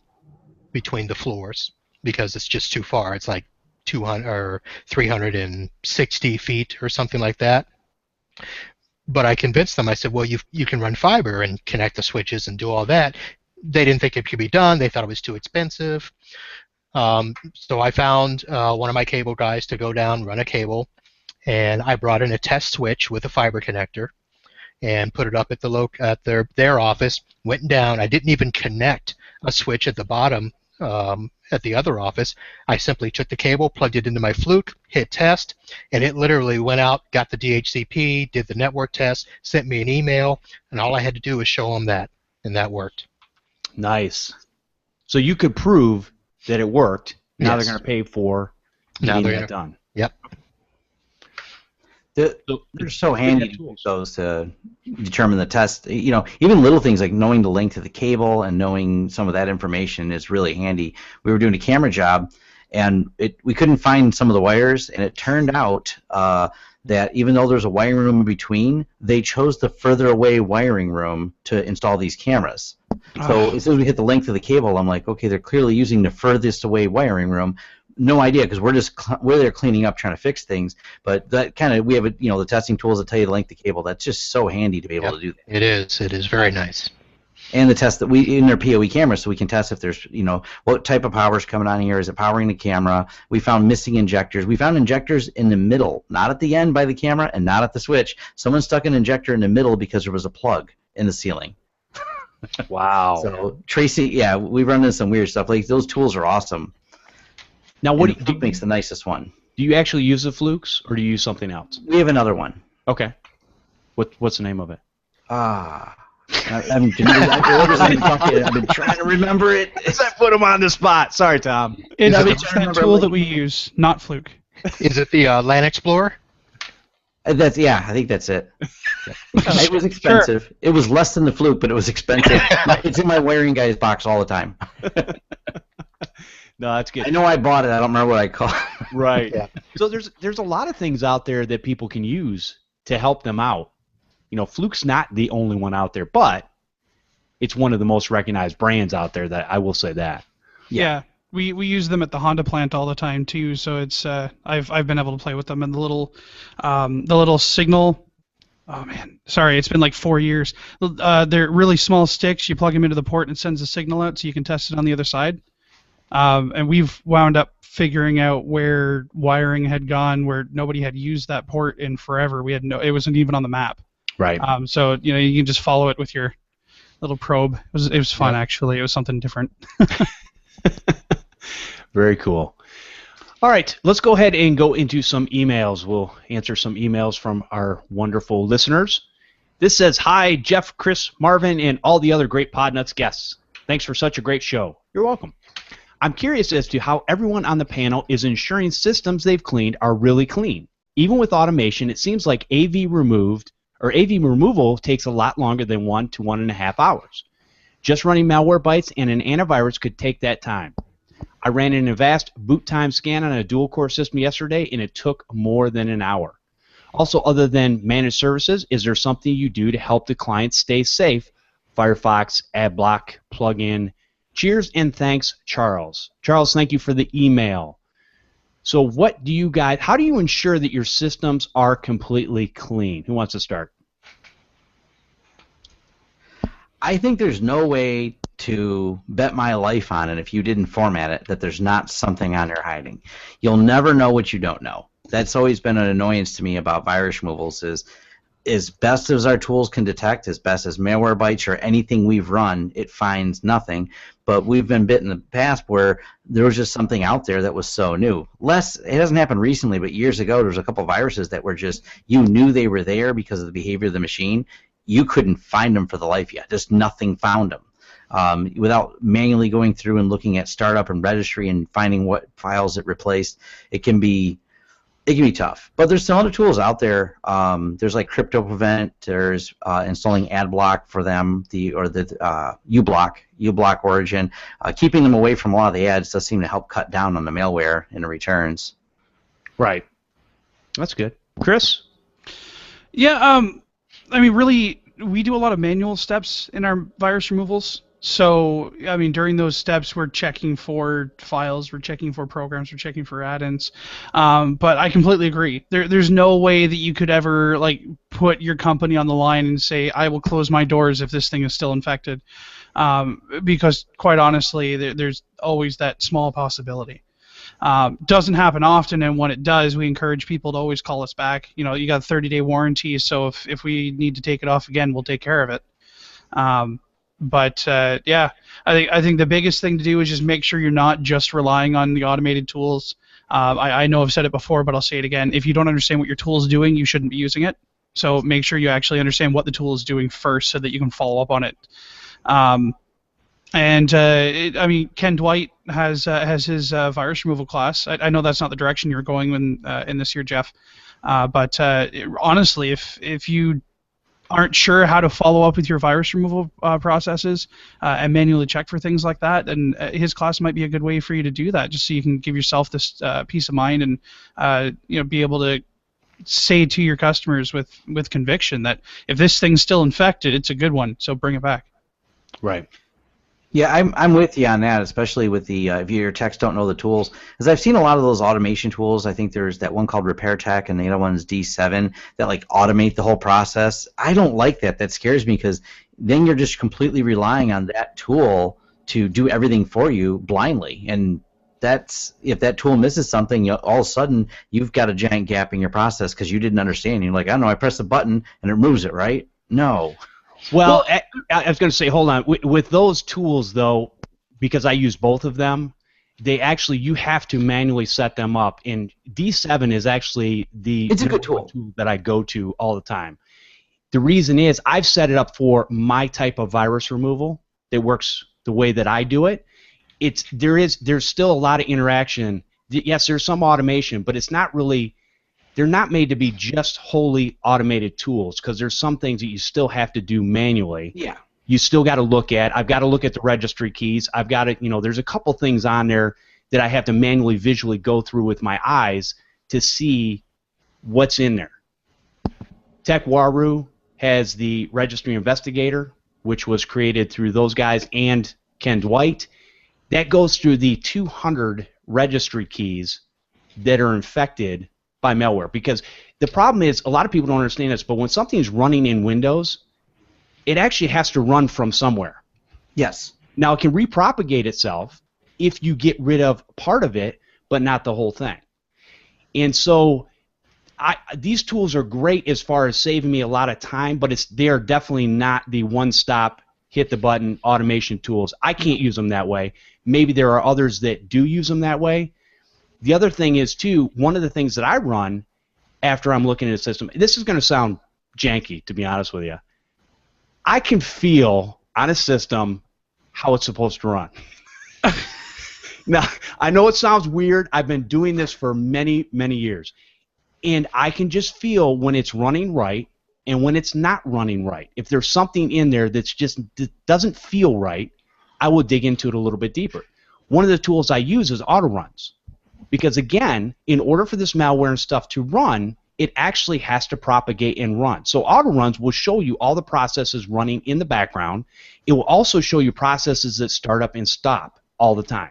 between the floors because it's just too far. It's like 200 or 360 feet or something like that. But I convinced them. I said, well, you can run fiber and connect the switches and do all that. They didn't think it could be done. They thought it was too expensive. So I found one of my cable guys to go down, run a cable, and I brought in a test switch with a fiber connector and put it up at their office. Went down. I didn't even connect a switch at the bottom at the other office. I simply took the cable, plugged it into my Fluke, hit test, and it literally went out, got the DHCP, did the network test, sent me an email, and all I had to do was show them that, and that worked. Nice. So you could prove that it worked. Now Yes. they're going to pay for getting that done. Yep. They're so handy to use those to determine the test. Even little things like knowing the length of the cable and knowing some of that information is really handy. We were doing a camera job, and we couldn't find some of the wires, and it turned out that even though there's a wiring room in between, they chose the further away wiring room to install these cameras. So as soon as we hit the length of the cable, I'm like, okay, they're clearly using the furthest away wiring room. No idea, because we're there cleaning up, trying to fix things. But that kind of, we have the testing tools that tell you the length of the cable. That's just so handy to be able to do that. It is very nice. And the test that in their PoE cameras, so we can test if there's what type of power is coming on here. Is it powering the camera? We found missing injectors. We found injectors in the middle, not at the end by the camera, and not at the switch. Someone stuck an injector in the middle because there was a plug in the ceiling. Wow. So Tracy, we run into some weird stuff. Like those tools are awesome. Now, Fluke makes the nicest one. Do you actually use the Flukes, or do you use something else? We have another one. Okay. What's the name of it? I've been trying to remember it. I put him on the spot. Sorry, Tom. It's the tool that we use, not Fluke. Is it the LAN Explorer? I think that's it. It was expensive. Sure. It was less than the Fluke, but it was expensive. It's in my wiring guy's box all the time. No, that's good. I know I bought it. I don't remember what I called it. Right. Yeah. So there's a lot of things out there that people can use to help them out. Fluke's not the only one out there, but it's one of the most recognized brands out there. That I will say that. Yeah. We use them at the Honda plant all the time too. So it's I've been able to play with them, and the little signal. Oh man, sorry, it's been like 4 years. They're really small sticks. You plug them into the port and it sends a signal out, so you can test it on the other side. And we've wound up figuring out where wiring had gone, where nobody had used that port in forever. It wasn't even on the map. Right. So you can just follow it with your little probe. It was fun actually. It was something different. Very cool. All right, let's go ahead and go into some emails. We'll answer some emails from our wonderful listeners. This says, hi, Jeff, Chris, Marvin, and all the other great Podnutz guests. Thanks for such a great show. You're welcome. I'm curious as to how everyone on the panel is ensuring systems they've cleaned are really clean. Even with automation, it seems like AV removal takes a lot longer than 1 to 1.5 hours. Just running malware bytes and an antivirus could take that time. I ran an Avast boot time scan on a dual-core system yesterday, and it took more than an hour. Also, other than managed services, is there something you do to help the client stay safe? Firefox, AdBlock, plugin. Cheers and thanks, Charles. Charles, thank you for the email. So how do you ensure that your systems are completely clean? Who wants to start? I think there's no way to bet my life on it if you didn't format it that there's not something on there hiding. You'll never know what you don't know. That's always been an annoyance to me about virus removals is as best as our tools can detect, as best as malware bytes or anything we've run, it finds nothing. But we've been bit in the past where there was just something out there that was so new. It hasn't happened recently, but years ago there was a couple of viruses that were just, you knew they were there because of the behavior of the machine. You couldn't find them for the life of you. Just nothing found them. without manually going through and looking at startup and registry and finding what files it replaced. It can be tough. But there's some other tools out there. There's like Crypto Prevent. There's installing AdBlock for them, the uBlock Origin. Keeping them away from a lot of the ads does seem to help cut down on the malware and the returns. Right. That's good. Chris? Yeah, I mean, really, we do a lot of manual steps in our virus removals. So, I mean, during those steps, we're checking for files, we're checking for programs, we're checking for add-ins. But I completely agree. There's no way that you could ever like put your company on the line and say, I will close my doors if this thing is still infected. Because, quite honestly, there's always that small possibility. Doesn't happen often, and when it does, we encourage people to always call us back. You know, you got a 30-day warranty, so if we need to take it off again, we'll take care of it. But yeah, I think the biggest thing to do is just make sure you're not just relying on the automated tools. I know I've said it before, but I'll say it again. If you don't understand what your tool is doing, you shouldn't be using it. So make sure you actually understand what the tool is doing first, so that you can follow up on it. I mean, Ken Dwight has his virus removal class. I know that's not the direction you're going in this year, Jeff. But honestly, if you aren't sure how to follow up with your virus removal processes and manually check for things like that, then his class might be a good way for you to do that, just so you can give yourself this peace of mind and be able to say to your customers with conviction that if this thing's still infected, it's a good one, so bring it back. Right. Yeah, I'm with you on that, especially with the if your techs don't know the tools. Because I've seen a lot of those automation tools. I think there's that one called Repair Tech, and the other one's D7 that like automate the whole process. I don't like that. That scares me because then you're just completely relying on that tool to do everything for you blindly. And that's if that tool misses something, all of a sudden you've got a giant gap in your process because you didn't understand. You're like, I don't know, I press a button and it removes it, right? No. Well, I was going to say, hold on. With those tools, though, because I use both of them, you have to manually set them up. And D7 is actually it's a good tool that I go to all the time. The reason is I've set it up for my type of virus removal that works the way that I do it. There's still a lot of interaction. Yes, there's some automation, but it's not really. They're not made to be just wholly automated tools because there's some things that you still have to do manually. Yeah. You still got to look at. I've got to look at the registry keys. I've got to, there's a couple things on there that I have to manually, visually go through with my eyes to see what's in there. TechWaru has the Registry Investigator, which was created through those guys and Ken Dwight. That goes through the 200 registry keys that are infected by malware, because the problem is a lot of people don't understand this, but when something's running in Windows, it actually has to run from somewhere. Yes. Now it can repropagate itself if you get rid of part of it, but not the whole thing. And so these tools are great as far as saving me a lot of time, but they're definitely not the one-stop hit the button automation tools. I can't use them that way. Maybe there are others that do use them that way. The other thing is, too, one of the things that I run after I'm looking at a system, this is going to sound janky, to be honest with you. I can feel on a system how it's supposed to run. Now, I know it sounds weird. I've been doing this for many, many years. And I can just feel when it's running right and when it's not running right. If there's something in there that doesn't feel right, I will dig into it a little bit deeper. One of the tools I use is auto runs. Because, again, in order for this malware and stuff to run, it actually has to propagate and run. So auto runs will show you all the processes running in the background. It will also show you processes that start up and stop all the time.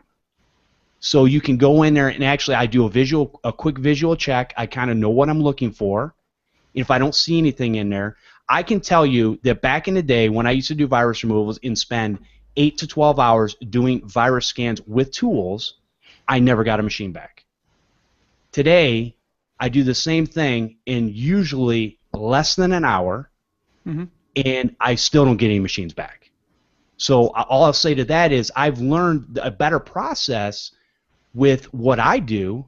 So you can go in there and actually I do a quick visual check. I kind of know what I'm looking for. If I don't see anything in there, I can tell you that back in the day when I used to do virus removals and spend 8 to 12 hours doing virus scans with tools, I never got a machine back. Today, I do the same thing in usually less than an hour, and I still don't get any machines back. So all I'll say to that is I've learned a better process with what I do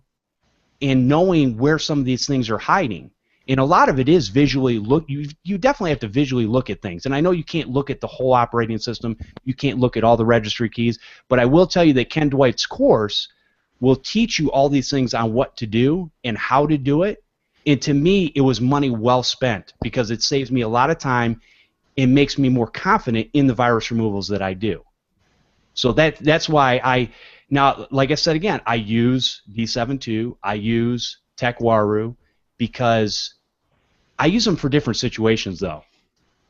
and knowing where some of these things are hiding. And a lot of it is visually you definitely have to visually look at things. And I know you can't look at the whole operating system, you can't look at all the registry keys, but I will tell you that Ken Dwight's course will teach you all these things on what to do and how to do it. And to me, it was money well spent because it saves me a lot of time and makes me more confident in the virus removals that I do. So that's why now, like I said again, I use D7.2, I use TechWaru because I use them for different situations, though.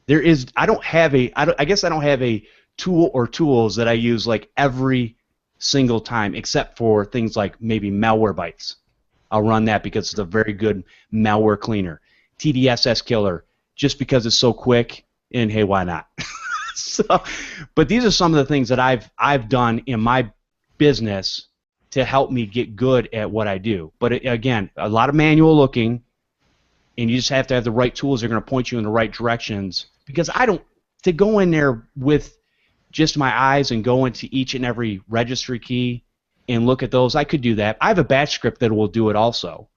I guess I don't have a tool or tools that I use like every single time, except for things like maybe Malwarebytes. I'll run that because it's a very good malware cleaner. TDSS killer, just because it's so quick, and hey, why not? But these are some of the things that I've done in my business to help me get good at what I do. But again, a lot of manual looking. And you just have to have the right tools that are going to point you in the right directions. Because to go in there with just my eyes and go into each and every registry key and look at those, I could do that. I have a batch script that will do it also,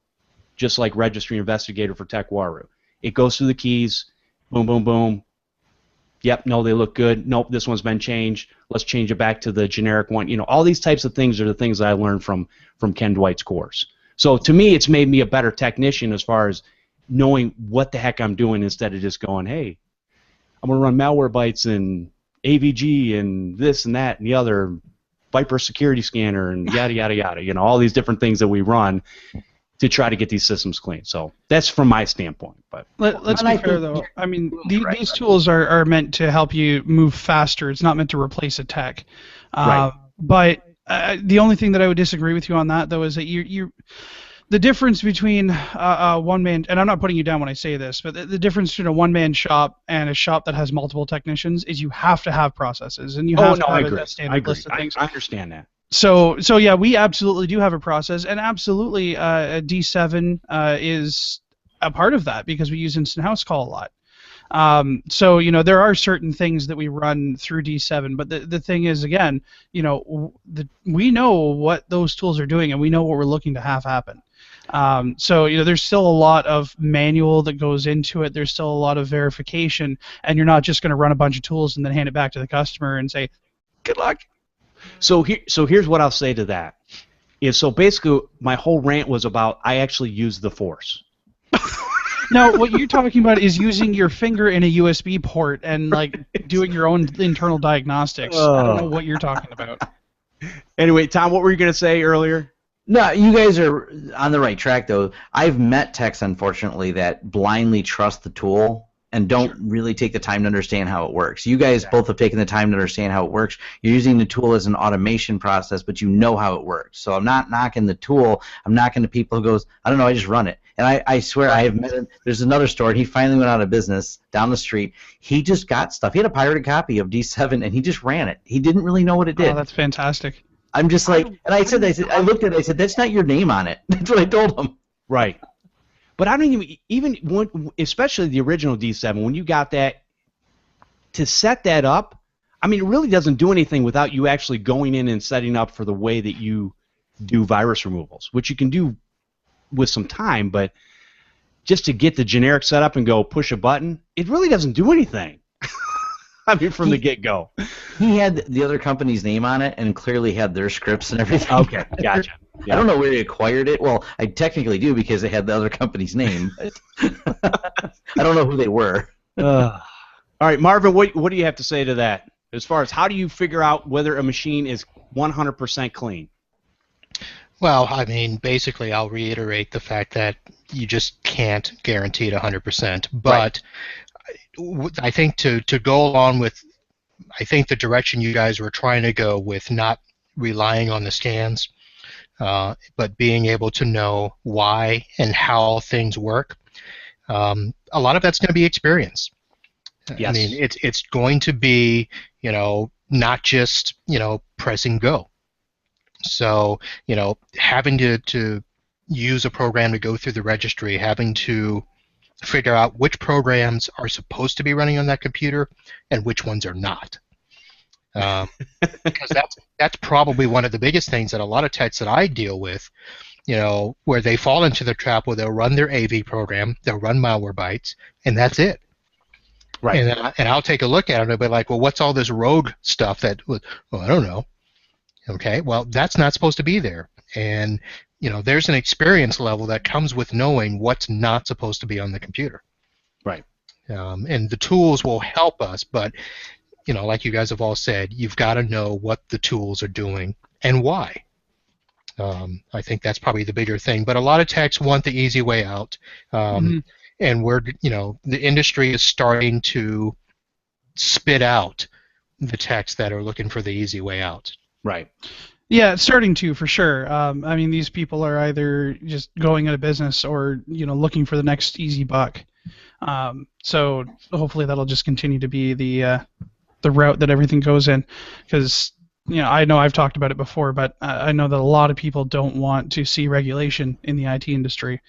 just like Registry Investigator for TechWaru. It goes through the keys, boom, boom, boom. Yep, no, they look good. Nope, this one's been changed. Let's change it back to the generic one. You know, all these types of things are the things that I learned from Ken Dwight's course. So to me, it's made me a better technician as far as knowing what the heck I'm doing instead of just going, hey, I'm going to run Malwarebytes and AVG and this and that and the other, Viper security scanner and yada, yada, yada. You know, all these different things that we run to try to get these systems clean. So that's from my standpoint. But let's be fair, though. I mean, these tools are meant to help you move faster. It's not meant to replace a tech. Right. But the only thing that I would disagree with you on that, though, is that the difference between one man, and I'm not putting you down when I say this, but the difference between a one-man shop and a shop that has multiple technicians is you have to have processes, and you have to have a standard list of things. I understand that. So yeah, we absolutely do have a process, and absolutely a D7 is a part of that because we use instant house call a lot. So you know there are certain things that we run through D7, but the thing is, again, you know, we know what those tools are doing, and we know what we're looking to have happen. So you know, there's still a lot of manual that goes into it. There's still a lot of verification, and you're not just going to run a bunch of tools and then hand it back to the customer and say, "Good luck." So here's what I'll say to that. So basically, my whole rant was about I actually use the Force. No, what you're talking about is using your finger in a USB port and like doing your own internal diagnostics. I don't know what you're talking about. Anyway, Tom, what were you going to say earlier? No, you guys are on the right track, though. I've met techs, unfortunately, that blindly trust the tool and don't really take the time to understand how it works. You guys both have taken the time to understand how it works. You're using the tool as an automation process, but you know how it works. So I'm not knocking the tool. I'm knocking the people who goes, I don't know, I just run it. And I swear I have met him. There's another store, and he finally went out of business down the street. He just got stuff. He had a pirated copy of D7, and he just ran it. He didn't really know what it did. Oh, that's fantastic. I'm just like, and I looked at it, I said, that's not your name on it. That's what I told him. Right. But I don't even especially the original D7, when you got that, to set that up, I mean, it really doesn't do anything without you actually going in and setting up for the way that you do virus removals, which you can do with some time, but just to get the generic setup and go push a button, it really doesn't do anything. I mean, from the get-go. He had the other company's name on it and clearly had their scripts and everything. Okay, gotcha. Yeah. I don't know where he acquired it. Well, I technically do because it had the other company's name. But I don't know who they were. All right, Marvin, what do you have to say to that? As far as how do you figure out whether a machine is 100% clean? Well, I mean, basically, I'll reiterate the fact that you just can't guarantee it 100%. But I think to go along with, I think the direction you guys were trying to go with not relying on the scans, but being able to know why and how things work, a lot of that's going to be experience. Yes. I mean, it's going to be, not just, pressing go. So, having to use a program to go through the registry, having to figure out which programs are supposed to be running on that computer and which ones are not. Because that's probably one of the biggest things that a lot of techs that I deal with where they fall into the trap where they'll run their AV program, they'll run Malwarebytes, and that's it. Right. And I'll take a look at it and I'll be like, well, what's all this rogue stuff that, well, I don't know. Okay, well, that's not supposed to be there. And, there's an experience level that comes with knowing what's not supposed to be on the computer. Right. And the tools will help us, but, like you guys have all said, you've got to know what the tools are doing and why. I think that's probably the bigger thing. But a lot of techs want the easy way out. And the industry is starting to spit out the techs that are looking for the easy way out. Right. Yeah, it's starting to, for sure. I mean, these people are either just going out of business or, looking for the next easy buck. So hopefully that'll just continue to be the route that everything goes in, because I know I've talked about it before, but I know that a lot of people don't want to see regulation in the IT industry.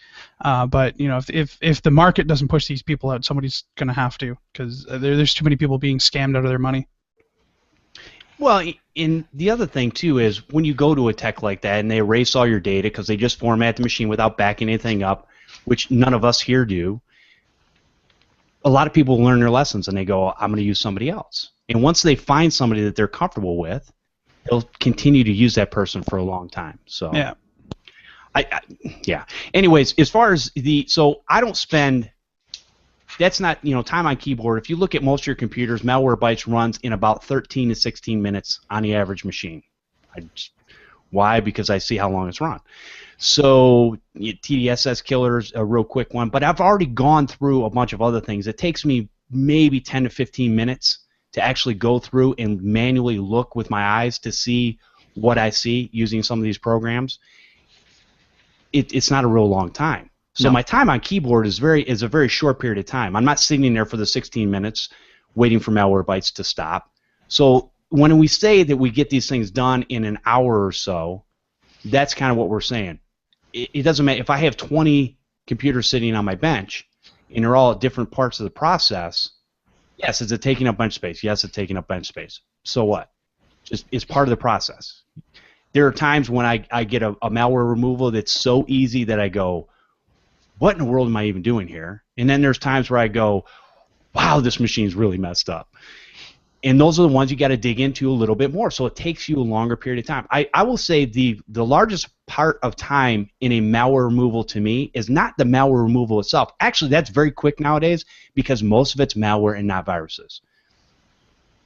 But if the market doesn't push these people out, somebody's going to have to, because there's too many people being scammed out of their money. Well, and the other thing too is when you go to a tech like that and they erase all your data because they just format the machine without backing anything up, which none of us here do. A lot of people learn their lessons and they go, I'm going to use somebody else. And once they find somebody that they're comfortable with, they'll continue to use that person for a long time. So yeah. Yeah. Anyways, as far as so I don't spend. That's not time on keyboard. If you look at most of your computers, Malwarebytes runs in about 13 to 16 minutes on the average machine. Why? Because I see how long it's run. So TDSS killer's a real quick one, but I've already gone through a bunch of other things. It takes me maybe 10 to 15 minutes to actually go through and manually look with my eyes to see what I see using some of these programs. It's not a real long time. So my time on keyboard is a very short period of time. I'm not sitting there for the 16 minutes waiting for Malwarebytes to stop. So when we say that we get these things done in an hour or so, that's kind of what we're saying. It doesn't matter if I have 20 computers sitting on my bench and they're all at different parts of the process. Yes, is it taking up bench space? Yes, it's taking up bench space. So what? Just it's part of the process. There are times when I get a malware removal that's so easy that I go, what in the world am I even doing here? And then there's times where I go, wow, this machine's really messed up. And those are the ones you got to dig into a little bit more. So it takes you a longer period of time. I will say the largest part of time in a malware removal to me is not the malware removal itself. Actually, that's very quick nowadays because most of it's malware and not viruses.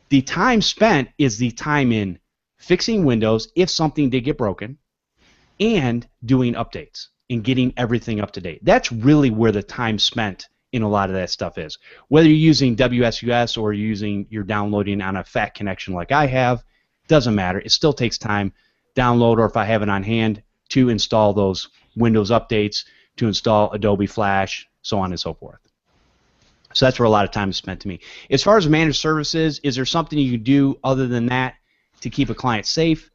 The time spent is the time in fixing Windows if something did get broken and doing updates and getting everything up to date. That's really where the time spent in a lot of that stuff is. Whether you're using WSUS or you're downloading on a FAT connection like I have, doesn't matter. It still takes time. Download, or if I have it on hand, to install those Windows updates, to install Adobe Flash, so on and so forth. So that's where a lot of time is spent to me. As far as managed services, is there something you can do other than that to keep a client safe?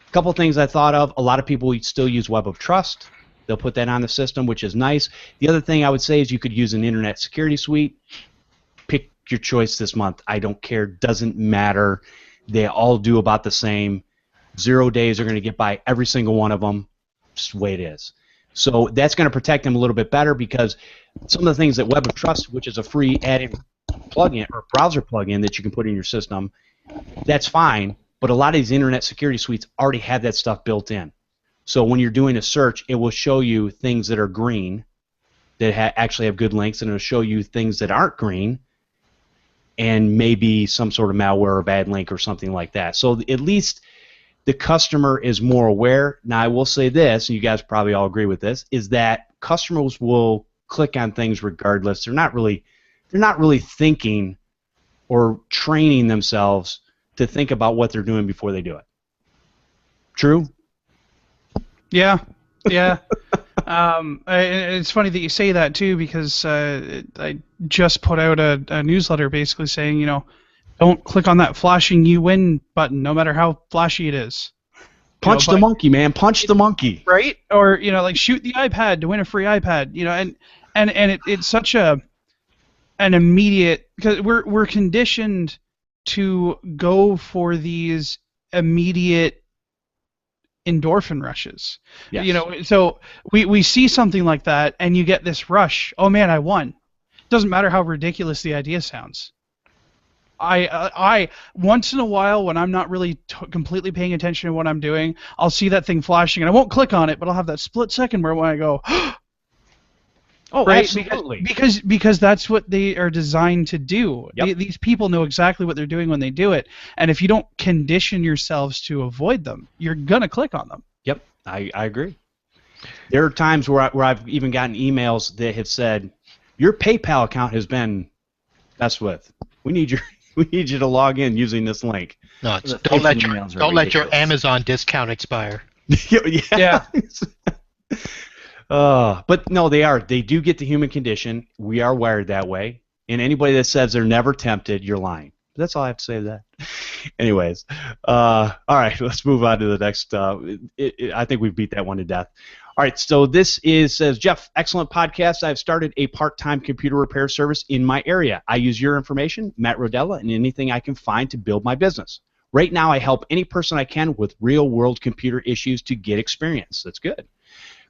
A couple things I thought of. A lot of people still use Web of Trust. They'll put that on the system, which is nice. The other thing I would say is you could use an Internet Security Suite. Pick your choice this month. I don't care. Doesn't matter. They all do about the same. 0 days are going to get by every single one of them. Just the way it is. So that's going to protect them a little bit better because some of the things that Web of Trust, which is a free add-in plugin or browser plugin that you can put in your system, that's fine. But a lot of these Internet Security Suites already have that stuff built in. So when you're doing a search, it will show you things that are green that actually have good links, and it'll show you things that aren't green and maybe some sort of malware or bad link or something like that. So at least the customer is more aware. Now I will say this, and you guys probably all agree with this, is that customers will click on things regardless. They're not really thinking or training themselves to think about what they're doing before they do it. True? Yeah. It's funny that you say that too, because I just put out a newsletter basically saying, don't click on that flashing you win button, no matter how flashy it is. Punch the monkey, man. Punch the monkey. Right? Or like shoot the iPad to win a free iPad. And it's such an immediate, because we're conditioned to go for these immediate endorphin rushes. Yes. You know, so we see something like that, and you get this rush. Oh man, I won. Doesn't matter how ridiculous the idea sounds. I once in a while, when I'm not really completely paying attention to what I'm doing, I'll see that thing flashing, and I won't click on it, but I'll have that split second where when I go, oh, right? absolutely. Because that's what they are designed to do. Yep. These people know exactly what they're doing when they do it, and if you don't condition yourselves to avoid them, you're gonna click on them. Yep, I agree. There are times where I've even gotten emails that have said, your PayPal account has been messed with. We need you to log in using this link. No, The don't let phishing your emails are don't let your ridiculous. Amazon discount expire. Yeah. But no, they are. They do get the human condition. We are wired that way. And anybody that says they're never tempted, you're lying. That's all I have to say to that. Anyways, all right, let's move on to the next. I think we've beat that one to death. All right, so this says, Jeff, excellent podcast. I've started a part-time computer repair service in my area. I use your information, Matt Rodella, and anything I can find to build my business. Right now, I help any person I can with real-world computer issues to get experience. That's good.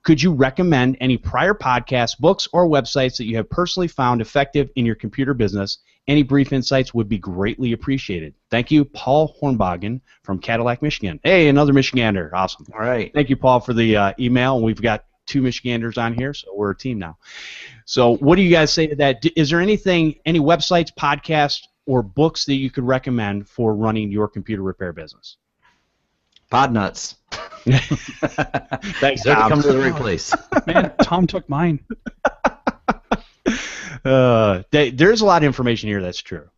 Could you recommend any prior podcasts, books, or websites that you have personally found effective in your computer business? Any brief insights would be greatly appreciated. Thank you, Paul Hornbogen from Cadillac, Michigan. Hey, another Michigander. Awesome. All right. Thank you, Paul, for the email. We've got 2 Michiganders on here, so we're a team now. So what do you guys say to that? Is there any websites, podcasts, or books that you could recommend for running your computer repair business? Podnutz. Thanks, They're Tom. come to the right place. Man, Tom took mine. There's a lot of information here that's true.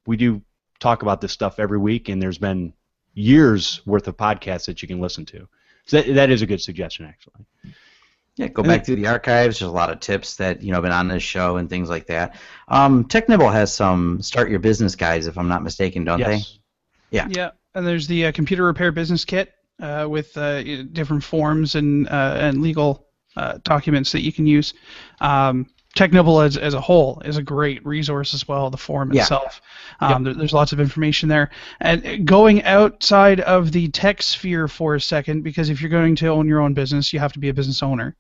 We do talk about this stuff every week, and there's been years worth of podcasts that you can listen to. So that is a good suggestion, actually. Yeah, go back through the archives. There's a lot of tips that have been on this show and things like that. TechNibble has some start your business guides, if I'm not mistaken, don't they? Yeah. Yeah, and there's the computer repair business kit with different forms and legal documents that you can use. TechNibble as a whole is a great resource as well, the forum itself. There's lots of information there. And going outside of the tech sphere for a second, because if you're going to own your own business, you have to be a business owner.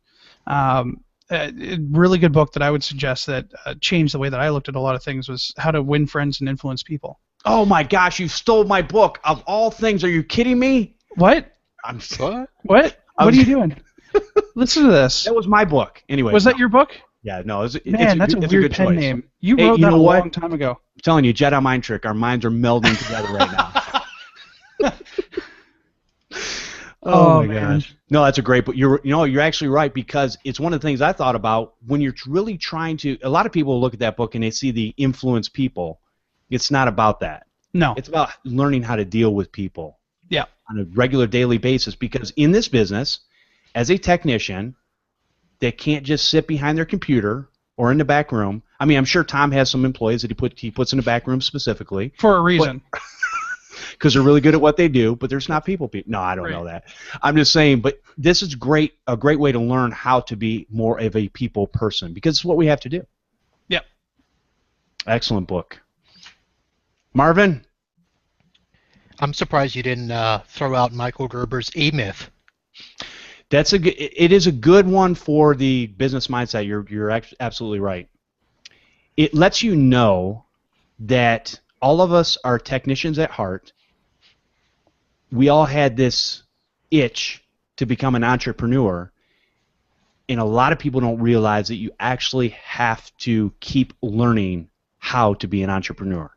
A really good book that I would suggest that changed the way that I looked at a lot of things was How to Win Friends and Influence People. Oh my gosh, you stole my book. Of all things, are you kidding me? What? What? What are you doing? Listen to this. That was my book. Anyway. Was that your book? Yeah, no. Man, that's a weird good pen choice. name. You Hey, wrote you that know a what? long time ago. I'm telling you, Jedi mind trick. Our minds are melding together right now. Oh my gosh. No, that's a great book. You're actually right, because it's one of the things I thought about when you're really trying to. A lot of people look at that book and they see the influence people. It's not about that. No. It's about learning how to deal with people. Yeah. On a regular daily basis, because in this business, as a technician, they can't just sit behind their computer or in the back room. I mean, I'm sure Tom has some employees that he puts in the back room specifically. For a reason. Because they're really good at what they do, but there's not people. No, I don't know that. I'm just saying, but this is a great way to learn how to be more of a people person, because it's what we have to do. Yep. Excellent book. Marvin? I'm surprised you didn't throw out Michael Gerber's E-Myth. It is a good one for the business mindset. You're absolutely right. It lets you know that all of us are technicians at heart. We all had this itch to become an entrepreneur, and a lot of people don't realize that you actually have to keep learning how to be an entrepreneur.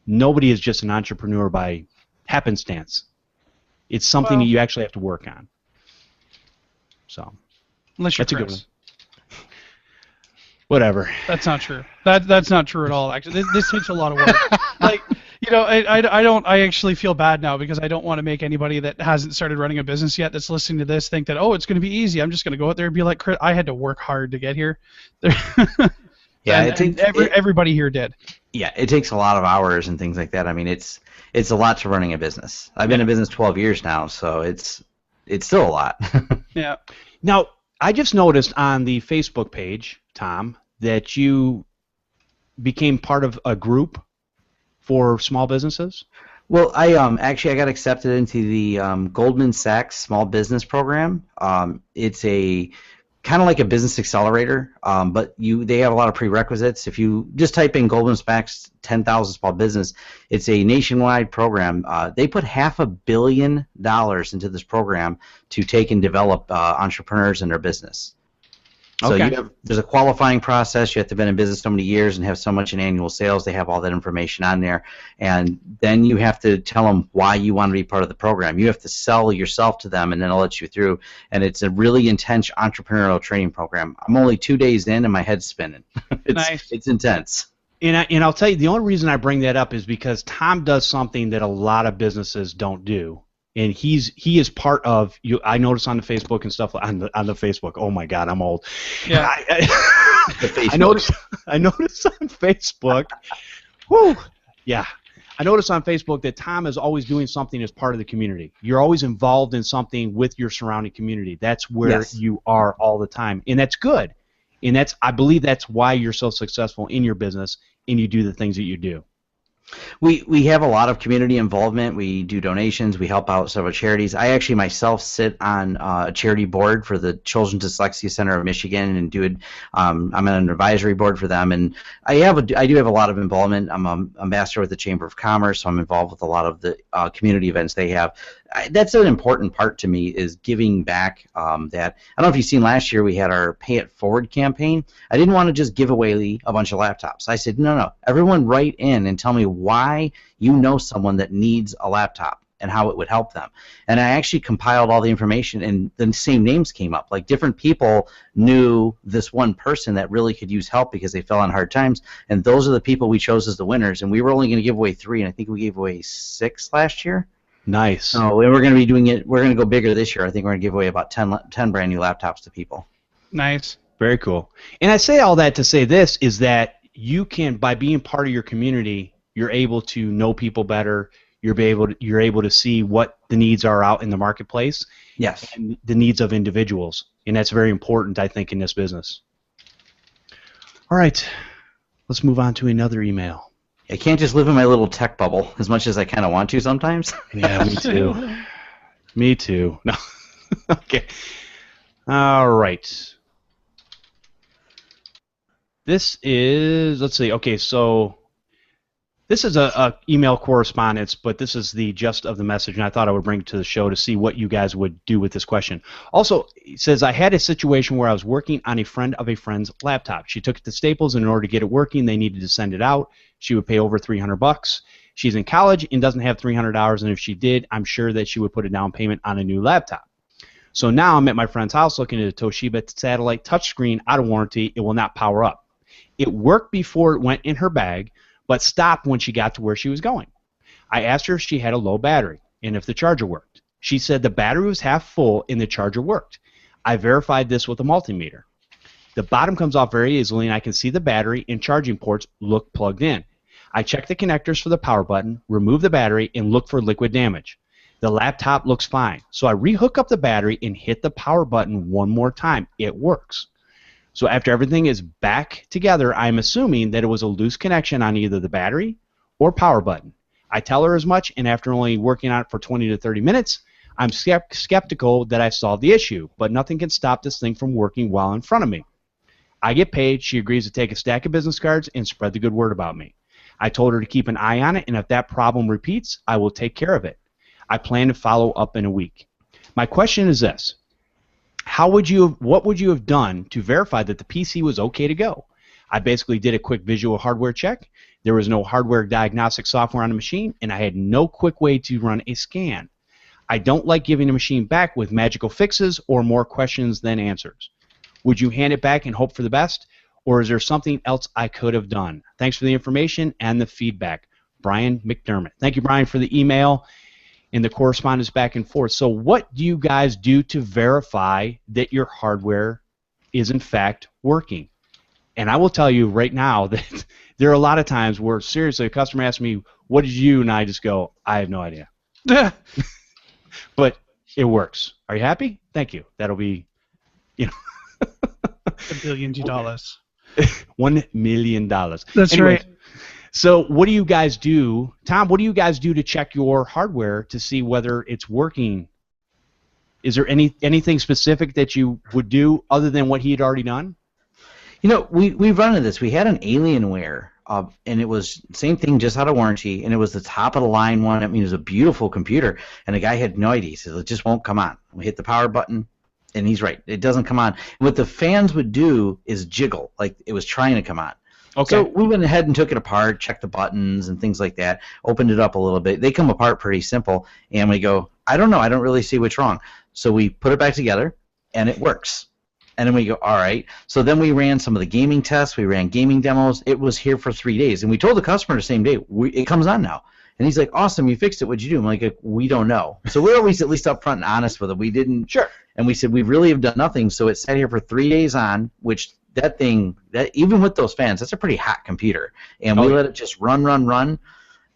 Nobody is just an entrepreneur by happenstance. It's something that you actually have to work on. So, unless you're that's Chris. a good one. Whatever. That's not true. That's not true at all. Actually, this takes a lot of work. I actually feel bad now because I don't want to make anybody that hasn't started running a business yet that's listening to this think that it's going to be easy. I'm just going to go out there and be like, Chris, I had to work hard to get here. Yeah, everybody here did. Yeah, it takes a lot of hours and things like that. I mean, it's a lot to running a business. I've been in business 12 years now, so it's still a lot. Yeah. Now, I just noticed on the Facebook page, Tom, that you became part of a group for small businesses. Well, I actually I got accepted into the Goldman Sachs Small Business Program. It's a kind of like a business accelerator, but they have a lot of prerequisites. If you just type in Goldman Sachs 10,000 small business, it's a nationwide program. They put $500 million into this program to take and develop entrepreneurs in their business. So Okay. there's a qualifying process. You have to have been in business so many years and have so much in annual sales. They have all that information on there. And then you have to tell them why you want to be part of the program. You have to sell yourself to them, and then they'll let you through. And it's a really intense entrepreneurial training program. I'm only 2 days in, and my head's spinning. It's intense. And I'll tell you, the only reason I bring that up is because Tom does something that a lot of businesses don't do. And he is part of you. I notice on the Facebook and stuff on the Facebook. Oh my God, I'm old. Yeah. I notice on Facebook. Whoo, yeah. I notice on Facebook that Tom is always doing something as part of the community. You're always involved in something with your surrounding community. That's where you are all the time, and that's good. And I believe that's why you're so successful in your business and you do the things that you do. We have a lot of community involvement. We do donations. We help out several charities. I actually myself sit on a charity board for the Children's Dyslexia Center of Michigan and do it. I'm on an advisory board for them, and I do have a lot of involvement. I'm an ambassador with the Chamber of Commerce, so I'm involved with a lot of the community events they have. That's an important part to me, is giving back. That I don't know if you've seen last year we had our Pay It Forward campaign. I didn't want to just give away a bunch of laptops. I said, no, everyone write in and tell me why you know someone that needs a laptop and how it would help them. And I actually compiled all the information, and the same names came up. Like different people knew this one person that really could use help because they fell on hard times, and those are the people we chose as the winners. And we were only going to give away 3, and I think we gave away 6 last year. Nice. So we're going to be doing it. We're going to go bigger this year. I think we're going to give away about 10 brand new laptops to people. Nice. Very cool. And I say all that to say this is that you can, by being part of your community, you're able to know people better. You're able to see what the needs are out in the marketplace. Yes. And the needs of individuals, and that's very important, I think, in this business. All right, let's move on to another email. I can't just live in my little tech bubble as much as I kind of want to sometimes. Yeah, me too. Me too. No. Okay. All right. This is, let's see. Okay, so this is a email correspondence, but this is the gist of the message, and I thought I would bring it to the show to see what you guys would do with this question. Also, it says, I had a situation where I was working on a friend of a friend's laptop. She took it to Staples, and in order to get it working, they needed to send it out. She would pay over $300. She's in college and doesn't have $300, and if she did, I'm sure that she would put a down payment on a new laptop. So now I'm at my friend's house looking at a Toshiba Satellite touchscreen out of warranty. It will not power up. It worked before it went in her bag, but stopped when she got to where she was going. I asked her if she had a low battery and if the charger worked. She said the battery was half full and the charger worked. I verified this with a multimeter. The bottom comes off very easily, and I can see the battery and charging ports look plugged in. I checked the connectors for the power button, removed the battery, and looked for liquid damage. The laptop looks fine, so I rehook up the battery and hit the power button one more time. It works. So after everything is back together, I'm assuming that it was a loose connection on either the battery or power button. I tell her as much, and after only working on it for 20 to 30 minutes, I'm skeptical that I solved the issue, but nothing can stop this thing from working while in front of me. I get paid. She agrees to take a stack of business cards and spread the good word about me. I told her to keep an eye on it, and if that problem repeats, I will take care of it. I plan to follow up in a week. My question is this. What would you have done to verify that the PC was okay to go? I basically did a quick visual hardware check. There was no hardware diagnostic software on the machine, and I had no quick way to run a scan. I don't like giving the machine back with magical fixes or more questions than answers. Would you hand it back and hope for the best, or is there something else I could have done? Thanks for the information and the feedback. Brian McDermott. Thank you, Brian, for the email and the correspondence back and forth. So what do you guys do to verify that your hardware is in fact working? And I will tell you right now that there are a lot of times where seriously a customer asks me, what did you do? And I just go, I have no idea. But it works. Are you happy? Thank you. That'll be, $1 billion. $1 million. That's anyway, right. So what do you guys do, Tom? What do you guys do to check your hardware to see whether it's working? Is there anything specific that you would do other than what he had already done? You know, we've run into this. We had an Alienware, and it was same thing, just out of warranty, and it was the top of the line one. I mean, it was a beautiful computer, and the guy had no idea. He said, it just won't come on. We hit the power button, and he's right. It doesn't come on. And what the fans would do is jiggle, like it was trying to come on. Okay. So we went ahead and took it apart, checked the buttons and things like that, opened it up a little bit. They come apart pretty simple, and we go, I don't know. I don't really see what's wrong. So we put it back together, and it works. And then we go, all right. So then we ran some of the gaming tests. We ran gaming demos. It was here for 3 days. And we told the customer the same day, it comes on now. And he's like, awesome, you fixed it. What'd you do? I'm like, we don't know. So we're always at least upfront and honest with it. We didn't. Sure. And we said, we really have done nothing. So it sat here for 3 days on, which that even with those fans, that's a pretty hot computer. And we let it just run,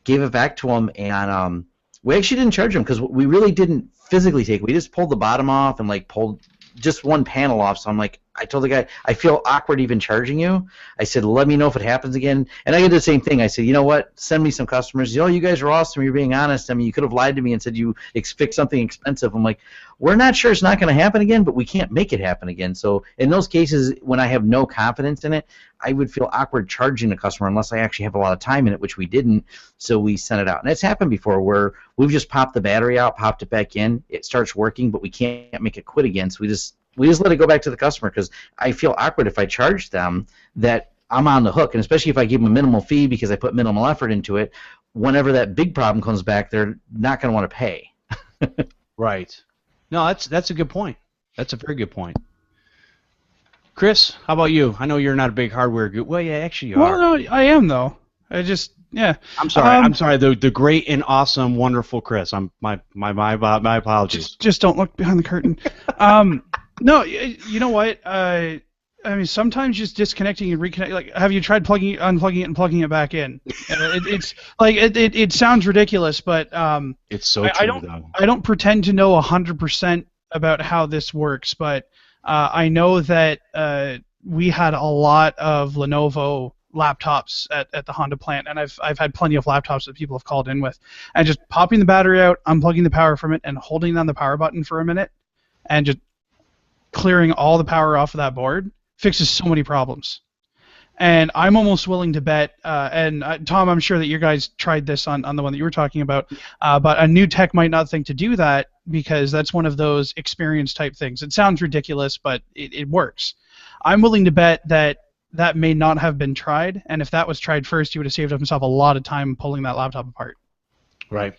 gave it back to him. And we actually didn't charge him because we really didn't physically take it. We just pulled the bottom off and like pulled just one panel off. So I'm like, I told the guy, I feel awkward even charging you. I said, let me know if it happens again. And I did the same thing. I said, you know what? Send me some customers. You guys are awesome. You're being honest. I mean, you could have lied to me and said you fixed something expensive. I'm like, we're not sure it's not going to happen again, but we can't make it happen again. So in those cases, when I have no confidence in it, I would feel awkward charging the customer unless I actually have a lot of time in it, which we didn't. So we sent it out. And it's happened before where we've just popped the battery out, popped it back in. It starts working, but we can't make it quit again. So we just let it go back to the customer because I feel awkward if I charge them that I'm on the hook, and especially if I give them a minimal fee because I put minimal effort into it. Whenever that big problem comes back, they're not going to want to pay. Right. No, that's a good point. That's a very good point. Chris, how about you? I know you're not a big hardware guy. Well, yeah, actually you are. Well, no, I am though. Yeah. I'm sorry. I'm sorry. The great and awesome, wonderful Chris. My apologies. Just don't look behind the curtain. No, you know what? I mean, sometimes just disconnecting and reconnecting. Like, have you tried unplugging it, and plugging it back in? It's like it sounds ridiculous, but it's so true. I don't pretend to know 100% about how this works, but I know that we had a lot of Lenovo laptops at the Honda plant, and I've had plenty of laptops that people have called in with, and just popping the battery out, unplugging the power from it, and holding down the power button for a minute, and just clearing all the power off of that board fixes so many problems. And I'm almost willing to bet, and Tom, I'm sure that you guys tried this on the one that you were talking about, but a new tech might not think to do that because that's one of those experience type things. It sounds ridiculous, but it works. I'm willing to bet that may not have been tried, and if that was tried first, he would have saved himself a lot of time pulling that laptop apart. Right.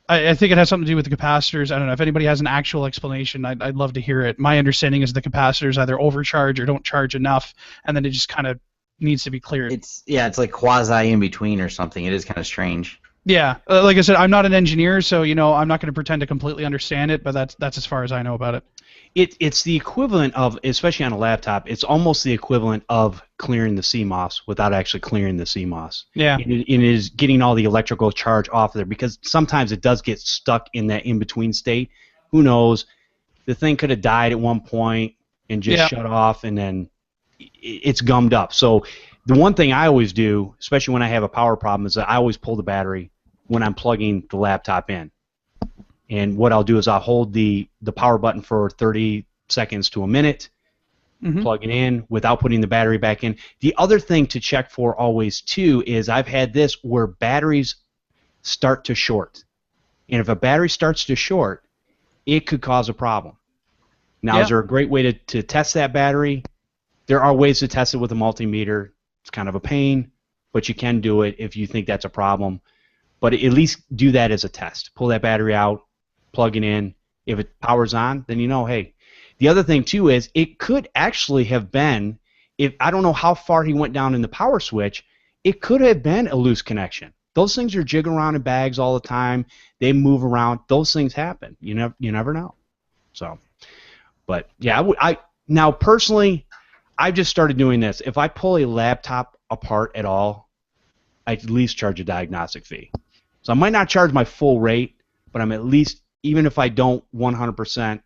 I think it has something to do with the capacitors. I don't know if anybody has an actual explanation. I'd love to hear it. My understanding is the capacitors either overcharge or don't charge enough, and then it just kind of needs to be cleared. It's like quasi in between or something. It is kind of strange. Yeah, like I said, I'm not an engineer, so I'm not going to pretend to completely understand it, but that's as far as I know about it. It's the equivalent of, especially on a laptop, it's almost the equivalent of clearing the CMOS without actually clearing the CMOS. Yeah. It is getting all the electrical charge off there because sometimes it does get stuck in that in-between state. Who knows? The thing could have died at one point and just shut off, and then it's gummed up. So the one thing I always do, especially when I have a power problem, is that I always pull the battery when I'm plugging the laptop in. And what I'll do is I'll hold the power button for 30 seconds to a minute, plug it in without putting the battery back in. The other thing to check for always, too, is I've had this where batteries start to short. And if a battery starts to short, it could cause a problem. Now, is there a great way to test that battery? There are ways to test it with a multimeter. It's kind of a pain, but you can do it if you think that's a problem. But at least do that as a test. Pull that battery out, plug it in. If it powers on, then hey. The other thing, too, is it could actually have been, I don't know how far he went down in the power switch, it could have been a loose connection. Those things are jiggling around in bags all the time. They move around. Those things happen. You never know. So, but, yeah, now, personally, I've just started doing this. If I pull a laptop apart at all, I at least charge a diagnostic fee. So I might not charge my full rate, but I'm at least, even if I don't 100%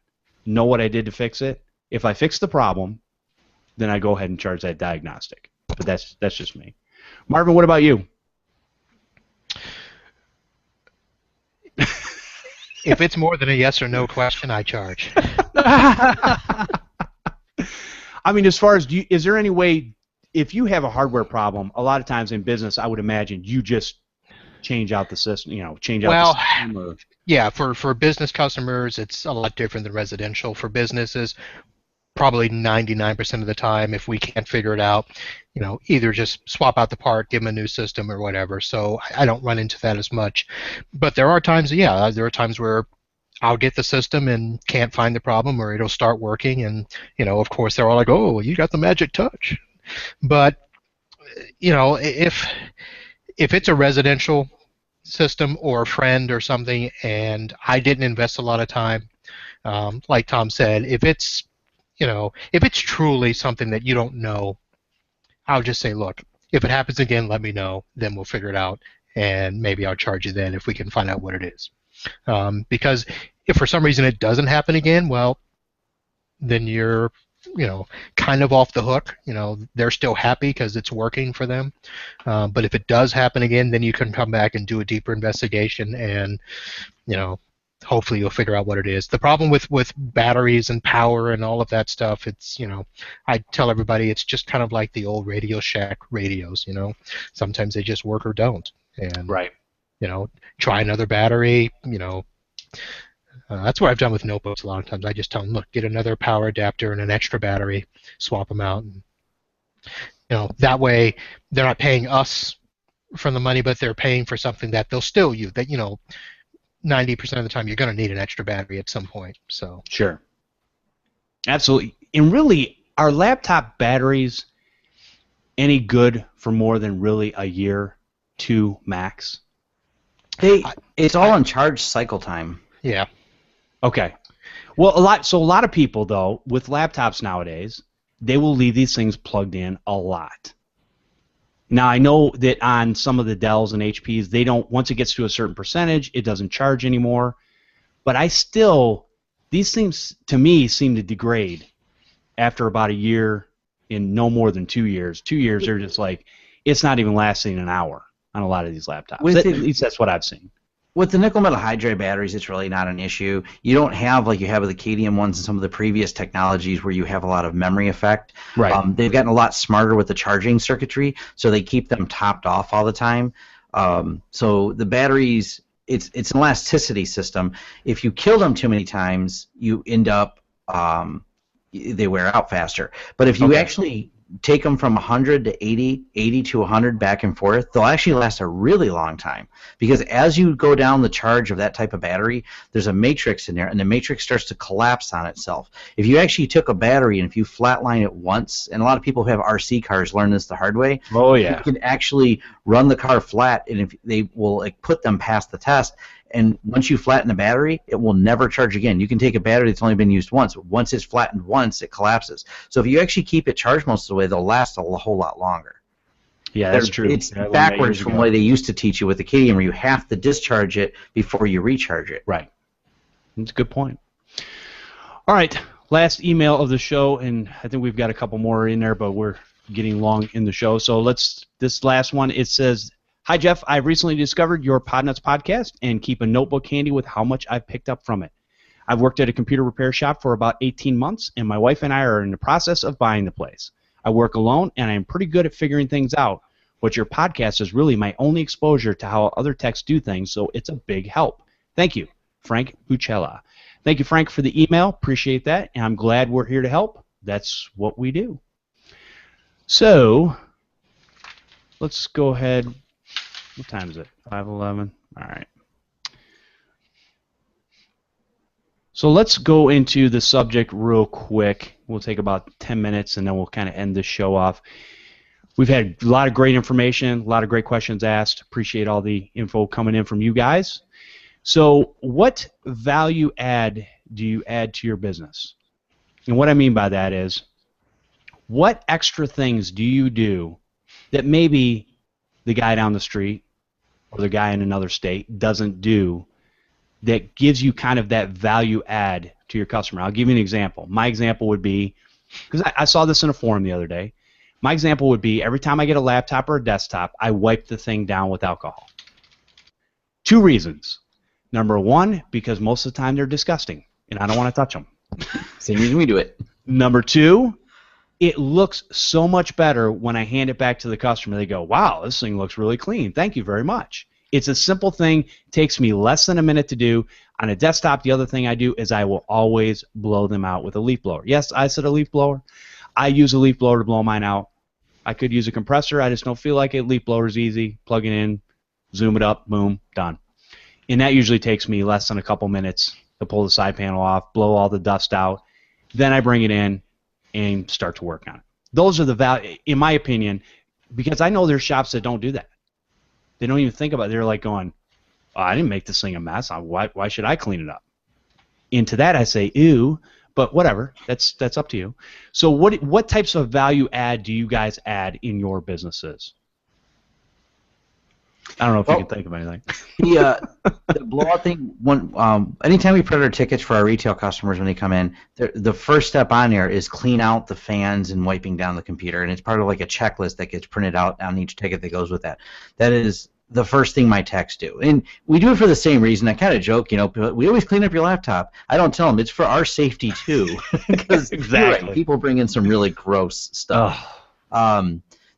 know what I did to fix it, if I fix the problem, then I go ahead and charge that diagnostic. But that's just me. Marvin, what about you? If it's more than a yes or no question, I charge. I mean, as far as is there any way, if you have a hardware problem, a lot of times in business, I would imagine you just change out the system, change out the system. Or... Yeah, for business customers, it's a lot different than residential. For businesses, probably 99% of the time, if we can't figure it out, either just swap out the part, give them a new system or whatever. So I don't run into that as much. But there are times, where I'll get the system and can't find the problem, or it'll start working, and of course they're all like, "Oh, you got the magic touch." But if it's a residential system or a friend or something, and I didn't invest a lot of time, like Tom said, if it's truly something that you don't know, I'll just say, look, if it happens again, let me know. Then we'll figure it out, and maybe I'll charge you then if we can find out what it is. Because if for some reason it doesn't happen again, well, then you're, kind of off the hook. They're still happy because it's working for them. But if it does happen again, then you can come back and do a deeper investigation, and, hopefully you'll figure out what it is. The problem with batteries and power and all of that stuff, it's, I tell everybody it's just kind of like the old Radio Shack radios, Sometimes they just work or don't. And, right. Try another battery, that's what I've done with notebooks a lot of times. I just tell them, look, get another power adapter and an extra battery, swap them out. And, that way they're not paying us for the money, but they're paying for something that they'll still use, that, 90% of the time you're going to need an extra battery at some point. So sure, absolutely. And really, are laptop batteries any good for more than really a year, 2 max? It's all on charge cycle time. Yeah. Okay. Well, a lot of people though with laptops nowadays, they will leave these things plugged in a lot. Now, I know that on some of the Dells and HPs, they don't, once it gets to a certain percentage, it doesn't charge anymore. But these things, to me, seem to degrade after about a year, in no more than 2 years. 2 years, they're just like, it's not even lasting an hour on a lot of these laptops. At least that's what I've seen. With the nickel metal hydride batteries, it's really not an issue. You don't have, like you have with the cadmium ones and some of the previous technologies where you have a lot of memory effect. Right. They've gotten a lot smarter with the charging circuitry, so they keep them topped off all the time. So the batteries, it's an elasticity system. If you kill them too many times, you end up, they wear out faster. But if you actually take them from 100 to 80, 80 to 100 back and forth, they'll actually last a really long time. Because as you go down the charge of that type of battery, there's a matrix in there, and the matrix starts to collapse on itself. If you actually took a battery and if you flatline it once, and a lot of people who have RC cars learn this the hard way, you can actually run the car flat, and if they will put them past the test. And once you flatten the battery, it will never charge again. You can take a battery that's only been used once. Once it's flattened once, it collapses. So if you actually keep it charged most of the way, they'll last a whole lot longer. Yeah, that's true. It's backwards from the way they used to teach you with the cadmium, where you have to discharge it before you recharge it. Right. That's a good point. All right, last email of the show, and I think we've got a couple more in there, but we're getting long in the show. So this last one, it says, "Hi, Jeff. I've recently discovered your Podnutz podcast and keep a notebook handy with how much I've picked up from it. I've worked at a computer repair shop for about 18 months, and my wife and I are in the process of buying the place. I work alone, and I'm pretty good at figuring things out, but your podcast is really my only exposure to how other techs do things, so it's a big help. Thank you, Frank Bucella." Thank you, Frank, for the email. Appreciate that, and I'm glad we're here to help. That's what we do. So let's go ahead. What time is it? 5:11. All right. So let's go into the subject real quick. We'll take about 10 minutes, and then we'll kind of end this show off. We've had a lot of great information, a lot of great questions asked. Appreciate all the info coming in from you guys. So what value add do you add to your business? And what I mean by that is, what extra things do you do that maybe the guy down the street or the guy in another state doesn't do, that gives you kind of that value add to your customer? I'll give you an example. My example would be, because I saw this in a forum the other day, My example would be every time I get a laptop or a desktop, I wipe the thing down with alcohol. 2 reasons. Number 1, because most of the time they're disgusting, and I don't want to touch them. Same reason we do it. Number 2, it looks so much better when I hand it back to the customer. They go, wow, this thing looks really clean. Thank you very much. It's a simple thing. It takes me less than a minute to do. On a desktop, the other thing I do is I will always blow them out with a leaf blower. Yes, I said a leaf blower. I use a leaf blower to blow mine out. I could use a compressor. I just don't feel like it. Leaf blower's easy. Plug it in, zoom it up, boom, done. And that usually takes me less than a couple minutes to pull the side panel off, blow all the dust out. Then I bring it in and start to work on it. Those are the value, in my opinion, because I know there's shops that don't do that. They don't even think about it. They're like going, oh, I didn't make this thing a mess. Why should I clean it up? And to that I say, ew, but whatever. That's up to you. So what types of value add do you guys add in your businesses? I don't know if you can think of anything. The blowout thing. Anytime we print our tickets for our retail customers when they come in, the first step on there is clean out the fans and wiping down the computer, and it's part of like a checklist that gets printed out on each ticket that goes with that. That is the first thing my techs do, and we do it for the same reason. I kind of joke, we always clean up your laptop. I don't tell them it's for our safety too, because exactly. Right, people bring in some really gross stuff.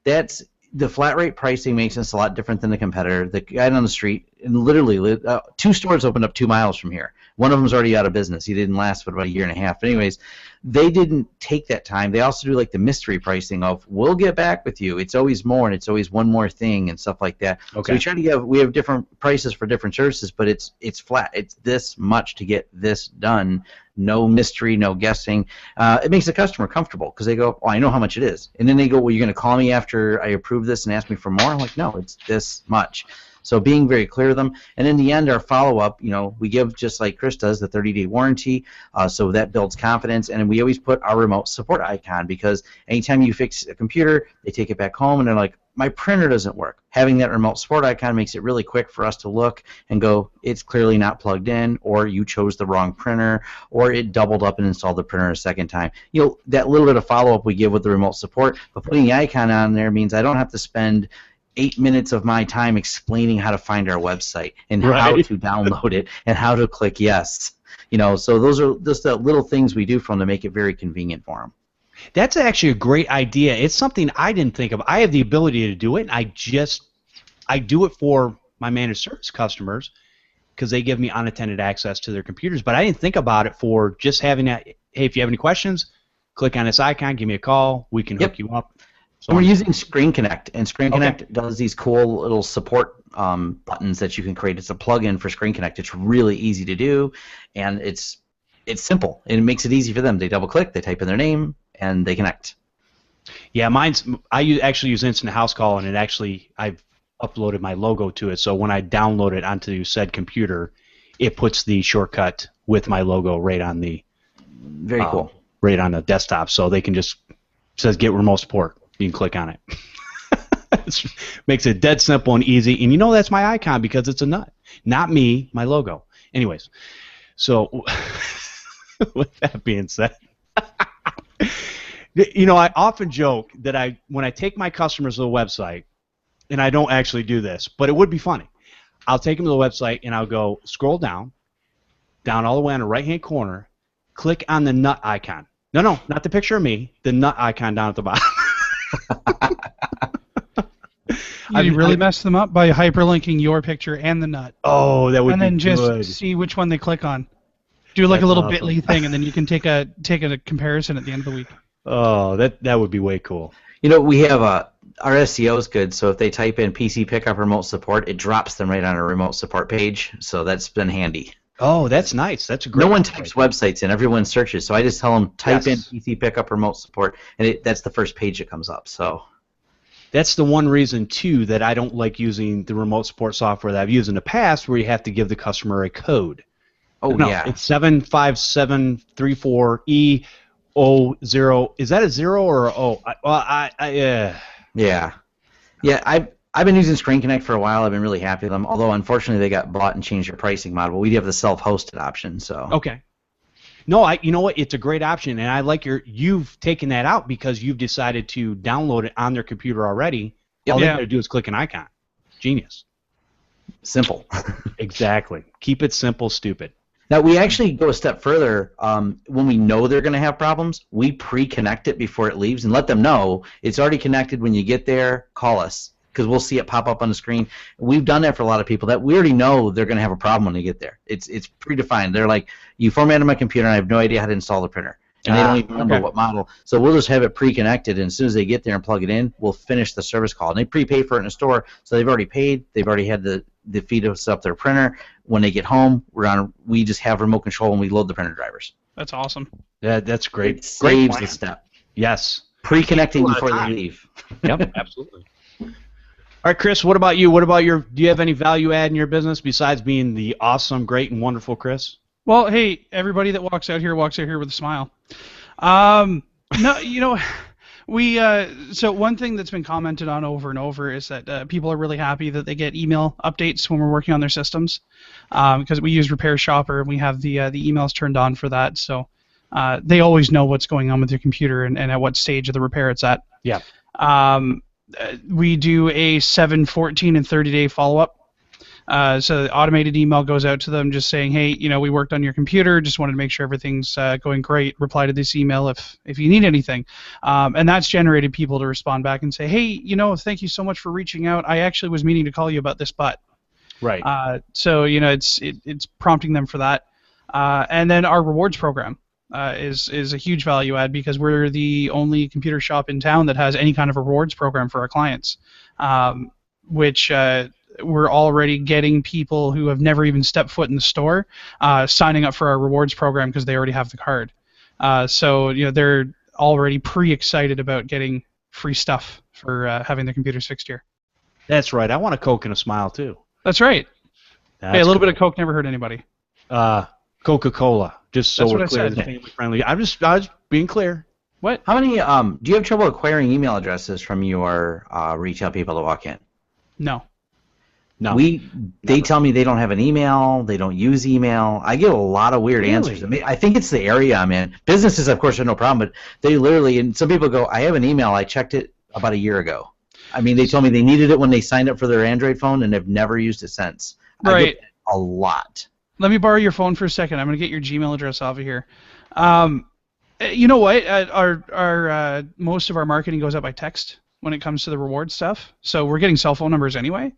That's. The flat rate pricing makes us a lot different than the competitor. The guy on the street, and literally 2 stores opened up 2 miles from here. One of them's already out of business. He didn't last but about a year and a half. But anyways, they didn't take that time. They also do like the mystery pricing of, we'll get back with you. It's always more, and it's always one more thing and stuff like that. Okay. So we try to we have different prices for different services, but it's flat. It's this much to get this done. No mystery, no guessing. It makes the customer comfortable because they go, oh, I know how much it is. And then they go, well, you're going to call me after I approve this and ask me for more? I'm like, no, it's this much. So being very clear to them. And in the end, our follow-up, we give, just like Chris does, the 30-day warranty. So that builds confidence. And we always put our remote support icon, because anytime you fix a computer, they take it back home and they're like, my printer doesn't work. Having that remote support icon makes it really quick for us to look and go, it's clearly not plugged in, or you chose the wrong printer, or it doubled up and installed the printer a second time. That little bit of follow-up we give with the remote support, but putting the icon on there means I don't have to spend 8 minutes of my time explaining how to find our website and how to download it and how to click yes. So those are just the little things we do for them to make it very convenient for them. That's actually a great idea. It's something I didn't think of. I have the ability to do it, and I do it for my managed service customers because they give me unattended access to their computers. But I didn't think about it for just having that. Hey, if you have any questions, click on this icon, give me a call. We can hook you up. So we're using Screen Connect, and Screen Connect does these cool little support buttons that you can create. It's a plug-in for Screen Connect. It's really easy to do, and it's simple, and it makes it easy for them. They double-click, they type in their name, and they connect. Yeah, I actually use Instant House Call, and I've uploaded my logo to it, so when I download it onto said computer, it puts the shortcut with my logo right on the very cool, right on the desktop, so they can just says get remote support. You can click on it. It makes it dead simple and easy, and that's my icon because it's a nut, not me, my logo. Anyways, so with that being said. I often joke that when I take my customers to the website, and I don't actually do this, but it would be funny. I'll take them to the website, and I'll go scroll down all the way on the right-hand corner, click on the nut icon. No, not the picture of me, the nut icon down at the bottom. You really mess them up by hyperlinking your picture and the nut. Oh, that would be good. And then just see which one they click on. Do like a little bit.ly thing, and then you can take a comparison at the end of the week. Oh, that would be way cool. We have our SEO is good, so if they type in PC pickup remote support, it drops them right on a remote support page, so that's been handy. Oh, that's nice. That's a great. No one types websites in, everyone searches, so I just tell them type in PC pickup remote support, and that's the first page that comes up. So that's the one reason too that I don't like using the remote support software that I've used in the past, where you have to give the customer a code. Oh no, yeah, it's 75734E00. Is that a 0 or a O? Yeah. I've been using Screen Connect for a while. I've been really happy with them. Although unfortunately they got bought and changed their pricing model. We do have the self-hosted option. So okay. No, you know what? It's a great option, and I like you've taken that out because you've decided to download it on their computer already. All they got to do is click an icon. Genius. Simple. Exactly. Keep it simple, stupid. Now, we actually go a step further. When we know they're going to have problems, we pre-connect it before it leaves and let them know it's already connected. When you get there, call us because we'll see it pop up on the screen. We've done that for a lot of people that we already know they're going to have a problem when they get there. It's predefined. They're like, you formatted my computer and I have no idea how to install the printer. And they don't even remember what model. So we'll just have it pre-connected, and as soon as they get there and plug it in, we'll finish the service call. And they prepay for it in a store, so they've already paid. They've already had the fee to set up their printer. When they get home, we just have remote control when we load the printer drivers. That's awesome. Yeah, that's great. It saves the step. Yes. Pre-connecting before they leave. Yep, absolutely. All right, Chris, what about you? Do you have any value add in your business besides being the awesome, great, and wonderful Chris? Well, hey, everybody that walks out here with a smile. No, so one thing that's been commented on over and over is that people are really happy that they get email updates when we're working on their systems, because we use Repair Shopper and we have the emails turned on for that, so they always know what's going on with their computer and at what stage of the repair it's at. Yeah. We do a 7, 14, and 30-day follow-up. So the automated email goes out to them just saying, hey, we worked on your computer, just wanted to make sure everything's going great. Reply to this email if you need anything. And that's generated people to respond back and say, hey, thank you so much for reaching out. I actually was meaning to call you about this, but. Right. So, it's prompting them for that. And then our rewards program is a huge value add because we're the only computer shop in town that has any kind of rewards program for our clients, which we're already getting people who have never even stepped foot in the store signing up for our rewards program because they already have the card. So they're already pre-excited about getting free stuff for having their computers fixed here. That's right. I want a Coke and a smile too. That's right. Hey, a little bit of Coke never hurt anybody. Coca-Cola, just so we're clear, family friendly. I was being clear. What? How many? Do you have trouble acquiring email addresses from your retail people that walk in? No. No. They tell me they don't have an email, they don't use email. I get a lot of weird answers. I think it's the area I'm in. Businesses, of course, are no problem, but they literally, and some people go, I have an email, I checked it about a year ago. I mean, they told me they needed it when they signed up for their Android phone and have never used it since. Right. I get a lot. Let me borrow your phone for a second. I'm going to get your Gmail address off of here. You know what? Our most of our marketing goes out by text when it comes to the reward stuff. So we're getting cell phone numbers anyway.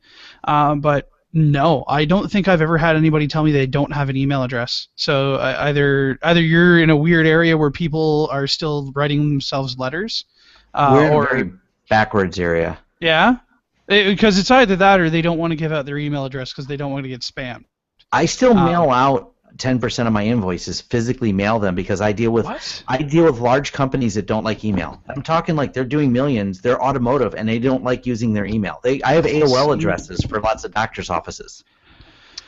But no, I don't think I've ever had anybody tell me they don't have an email address. So either you're in a weird area where people are still writing themselves letters. We're in a very backwards area. Yeah? Because it's either that or they don't want to give out their email address because they don't want to get spammed. I still mail out 10% of my invoices, physically mail them because I deal with large companies that don't like email. I'm talking like they're doing millions, they're automotive, and they don't like using their email. I have AOL addresses for lots of doctors' offices.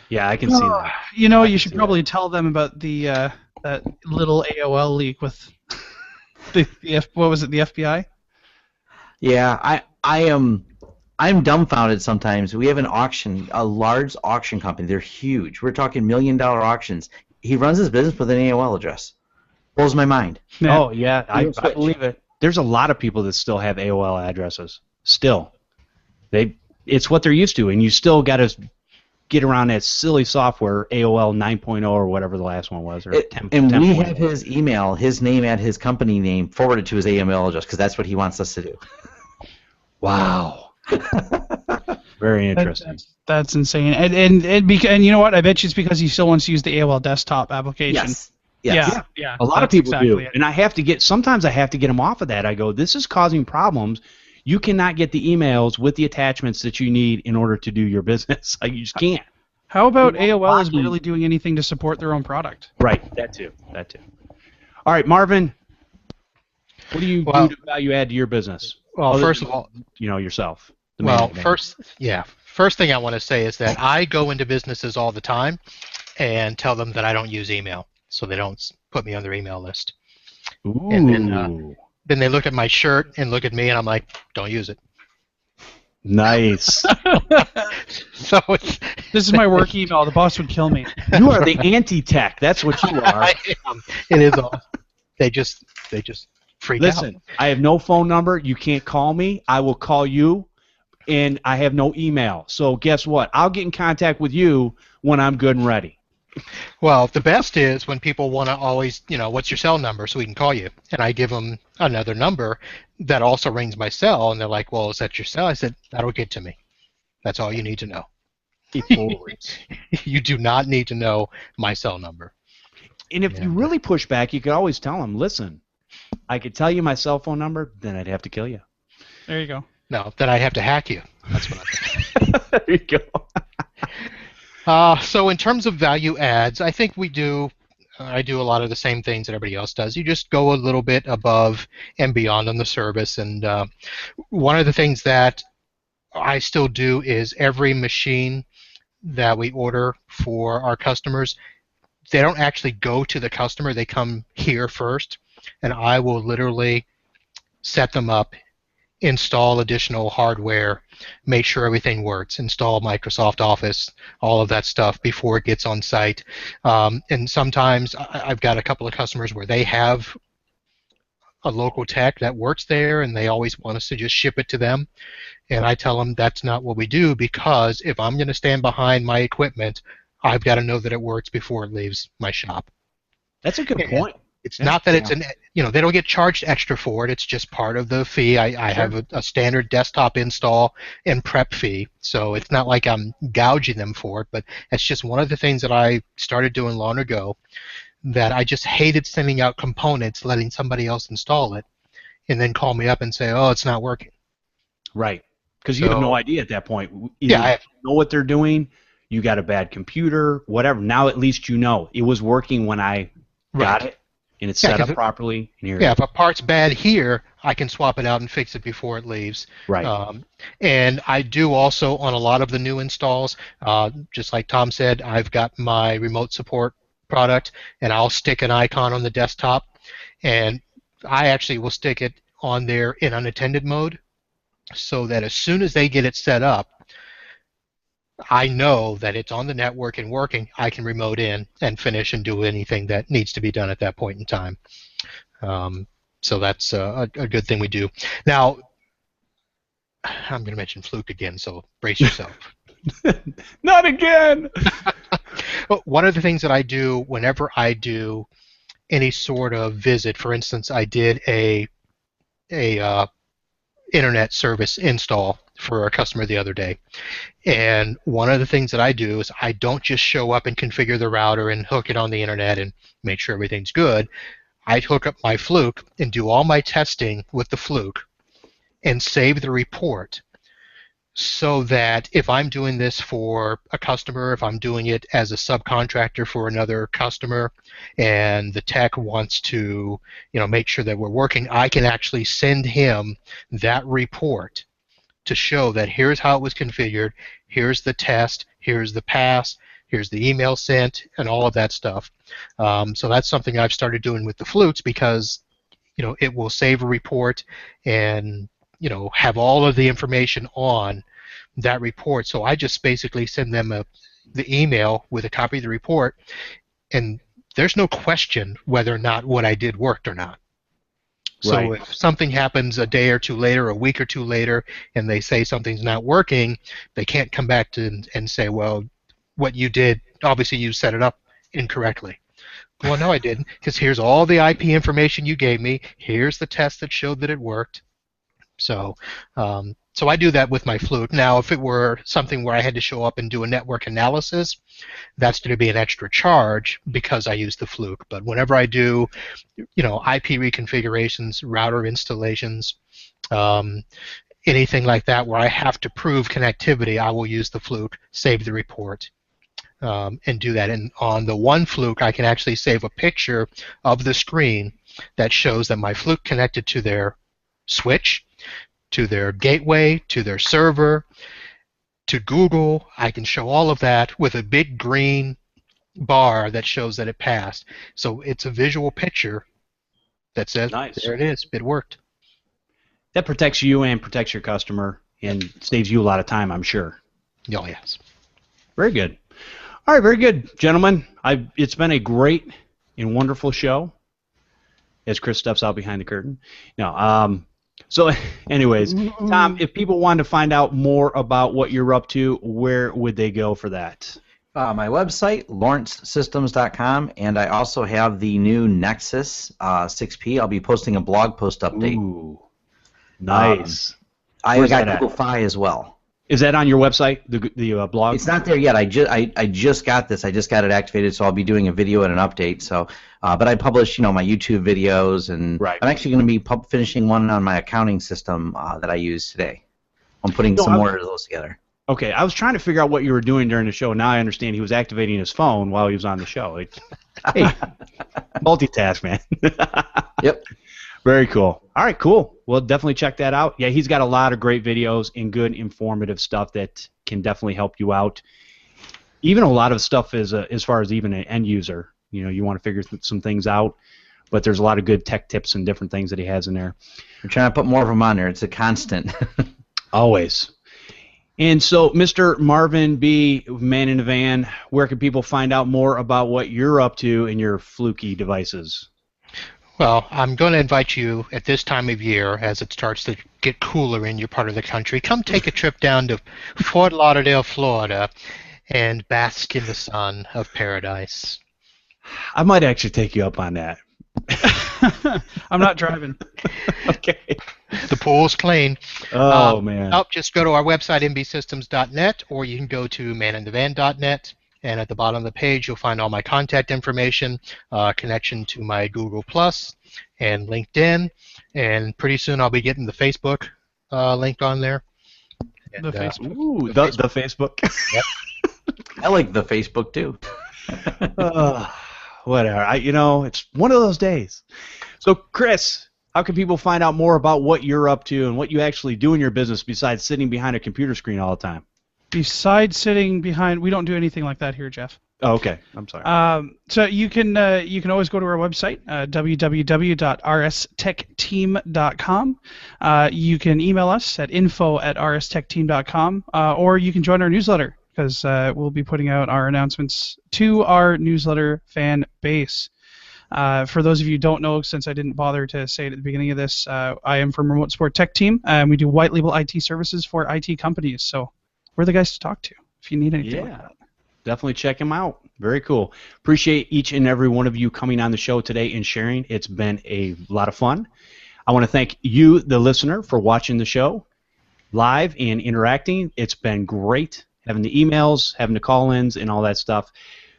Yeah, I can see that. You should probably tell them about the that little AOL leak with what was it, the FBI? Yeah, I'm dumbfounded sometimes. We have an auction, a large auction company. They're huge. We're talking $1 million auctions. He runs his business with an AOL address. Blows my mind. Yeah. Oh, yeah, I believe it. There's a lot of people that still have AOL addresses. Still. It's what they're used to, and you still got to get around that silly software, AOL 9.0 or whatever the last one was. Or 10, and 10. We have his email, his name and his company name forwarded to his AOL address because that's what he wants us to do. Wow. Very interesting. That's insane. And you know what? I bet you it's because he still wants to use the AOL desktop application. Yes. Yeah. A lot of people do. And sometimes I have to get them off of that. I go, this is causing problems. You cannot get the emails with the attachments that you need in order to do your business. You just can't. How about AOL is barely doing anything to support their own product? Right. That too. All right, Marvin. What do you do to value add to your business? Well, first of all, yourself. First thing I want to say is that I go into businesses all the time and tell them that I don't use email, so they don't put me on their email list. Ooh. And then they look at my shirt and look at me, and I'm like, don't use it. Nice. So This is my work email. The boss would kill me. You are the anti-tech. That's what you are. I am. It is awesome. They just freak out. Listen, I have no phone number. You can't call me. I will call you, and I have no email. So guess what? I'll get in contact with you when I'm good and ready. Well, the best is when people want to always, what's your cell number so we can call you? And I give them another number that also rings my cell, and they're like, well, is that your cell? I said, that'll get to me. That's all you need to know. You do not need to know my cell number. And if you really push back, you could always tell them, listen, I could tell you my cell phone number, then I'd have to kill you. There you go. No, then I'd have to hack you. That's what I think. There you go. So in terms of value adds, I think I do a lot of the same things that everybody else does. You just go a little bit above and beyond on the service. And one of the things that I still do is every machine that we order for our customers, they don't actually go to the customer. They come here first, and I will literally set them up, install additional hardware, make sure everything works, install Microsoft Office, all of that stuff before it gets on site. And sometimes I've got a couple of customers where they have a local tech that works there, and they always want us to just ship it to them. And I tell them that's not what we do, because if I'm going to stand behind my equipment, I've got to know that it works before it leaves my shop. That's a good point. It's not that it's they don't get charged extra for it. It's just part of the fee. I have a standard desktop install and prep fee, so it's not like I'm gouging them for it, but it's just one of the things that I started doing long ago, that I just hated sending out components, letting somebody else install it, and then call me up and say, oh, it's not working. Right. Because you have no idea at that point. I know what they're doing. You got a bad computer, whatever. Now at least you know it was working when I got it, and it's set up properly. And if a part's bad here, I can swap it out and fix it before it leaves. Right. And I do also on a lot of the new installs, just like Tom said, I've got my remote support product, and I'll stick an icon on the desktop, and I actually will stick it on there in unattended mode, so that as soon as they get it set up, I know that it's on the network and working. I can remote in and finish and do anything that needs to be done at that point in time. So that's a good thing we do. Now, I'm going to mention Fluke again, so brace yourself. Not again! One of the things that I do whenever I do any sort of visit, for instance, I did a internet service install for a customer the other day, and one of the things that I do is I don't just show up and configure the router and hook it on the internet and make sure everything's good. I hook up my Fluke and do all my testing with the Fluke and save the report, so that if I'm doing this for a customer, if I'm doing it as a subcontractor for another customer, and the tech wants to, make sure that we're working, I can actually send him that report to show that here's how it was configured, here's the test, here's the pass, here's the email sent, and all of that stuff. So that's something I've started doing with the Flukes, because it will save a report and have all of the information on that report. So I just basically send them the email with a copy of the report, and there's no question whether or not what I did worked or not. So if something happens a day or two later, a week or two later, and they say something's not working, they can't come back and say, well, what you did, obviously you set it up incorrectly. Well, no, I didn't, because here's all the IP information you gave me. Here's the test that showed that it worked. So I do that with my Fluke. Now, if it were something where I had to show up and do a network analysis, that's going to be an extra charge because I use the Fluke. But whenever I do, IP reconfigurations, router installations, anything like that where I have to prove connectivity, I will use the Fluke, save the report, and do that. And on the one Fluke, I can actually save a picture of the screen that shows that my Fluke connected to their switch, to their gateway, to their server, to Google. I can show all of that with a big green bar that shows that it passed. So it's a visual picture that says, nice. There it is, it worked. That protects you and protects your customer and saves you a lot of time, I'm sure. Oh, yes. Very good. All right, very good, gentlemen. It's been a great and wonderful show. As Chris steps out behind the curtain. No. So, anyways, Tom, if people wanted to find out more about what you're up to, where would they go for that? My website, lawrencesystems.com, and I also have the new Nexus 6P. I'll be posting a blog post update. Ooh, nice. I got Google Fi as well. Is that on your website, the blog? It's not there yet. I just got this. I just got it activated, so I'll be doing a video and an update. So, but I publish, my YouTube videos, and right. I'm actually going to be finishing one on my accounting system that I use today. I'm putting some more of those together. Okay, I was trying to figure out what you were doing during the show. Now I understand he was activating his phone while he was on the show. Hey, multitask, man. Yep. Very cool. All right, cool. Well, definitely check that out. Yeah, he's got a lot of great videos and good informative stuff that can definitely help you out. Even a lot of stuff as far as even an end user. You want to figure some things out, but there's a lot of good tech tips and different things that he has in there. We're trying to put more of them on there. It's a constant. Always. And so, Mr. Marvin Bee, Man in the Van, where can people find out more about what you're up to in your fluky devices? Well, I'm going to invite you at this time of year, as it starts to get cooler in your part of the country, come take a trip down to Fort Lauderdale, Florida, and bask in the sun of paradise. I might actually take you up on that. I'm not driving. Okay. The pool's clean. Oh, man. Just go to our website, mbsystems.net, or you can go to maninthevan.net. And at the bottom of the page, you'll find all my contact information, connection to my Google Plus and LinkedIn. And pretty soon I'll be getting the Facebook link on there. And, the Facebook. Ooh, the Facebook. Yep. I like the Facebook, too. Whatever. It's one of those days. So, Chris, how can people find out more about what you're up to and what you actually do in your business besides sitting behind a computer screen all the time? Besides sitting behind, we don't do anything like that here, Jeff. Oh, okay. I'm sorry. So you can always go to our website, www.rstechteam.com. You can email us at info@rstechteam.com, or you can join our newsletter, because we'll be putting out our announcements to our newsletter fan base. For those of you who don't know, since I didn't bother to say it at the beginning of this, I am from Remote Support Tech Team, and we do white label IT services for IT companies. So we're the guys to talk to if you need anything like that. Definitely check him out. Very cool. Appreciate each and every one of you coming on the show today and sharing. It's been a lot of fun. I want to thank you, the listener, for watching the show live and interacting. It's been great having the emails, having the call-ins, and all that stuff.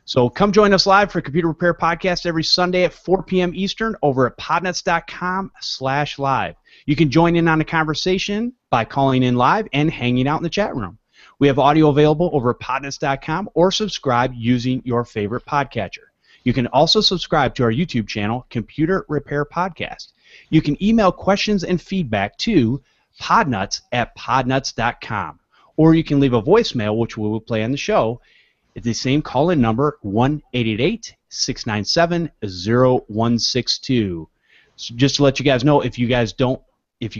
So come join us live for Computer Repair Podcast every Sunday at 4 p.m. Eastern over at podnutz.com/live. You can join in on the conversation by calling in live and hanging out in the chat room. We have audio available over at podnutz.com, or subscribe using your favorite podcatcher. You can also subscribe to our YouTube channel, Computer Repair Podcast. You can email questions and feedback to podnutz@podnutz.com, or you can leave a voicemail, which we will play on the show, at the same call-in number, 1-888-697-0162. So just to let you guys know, if you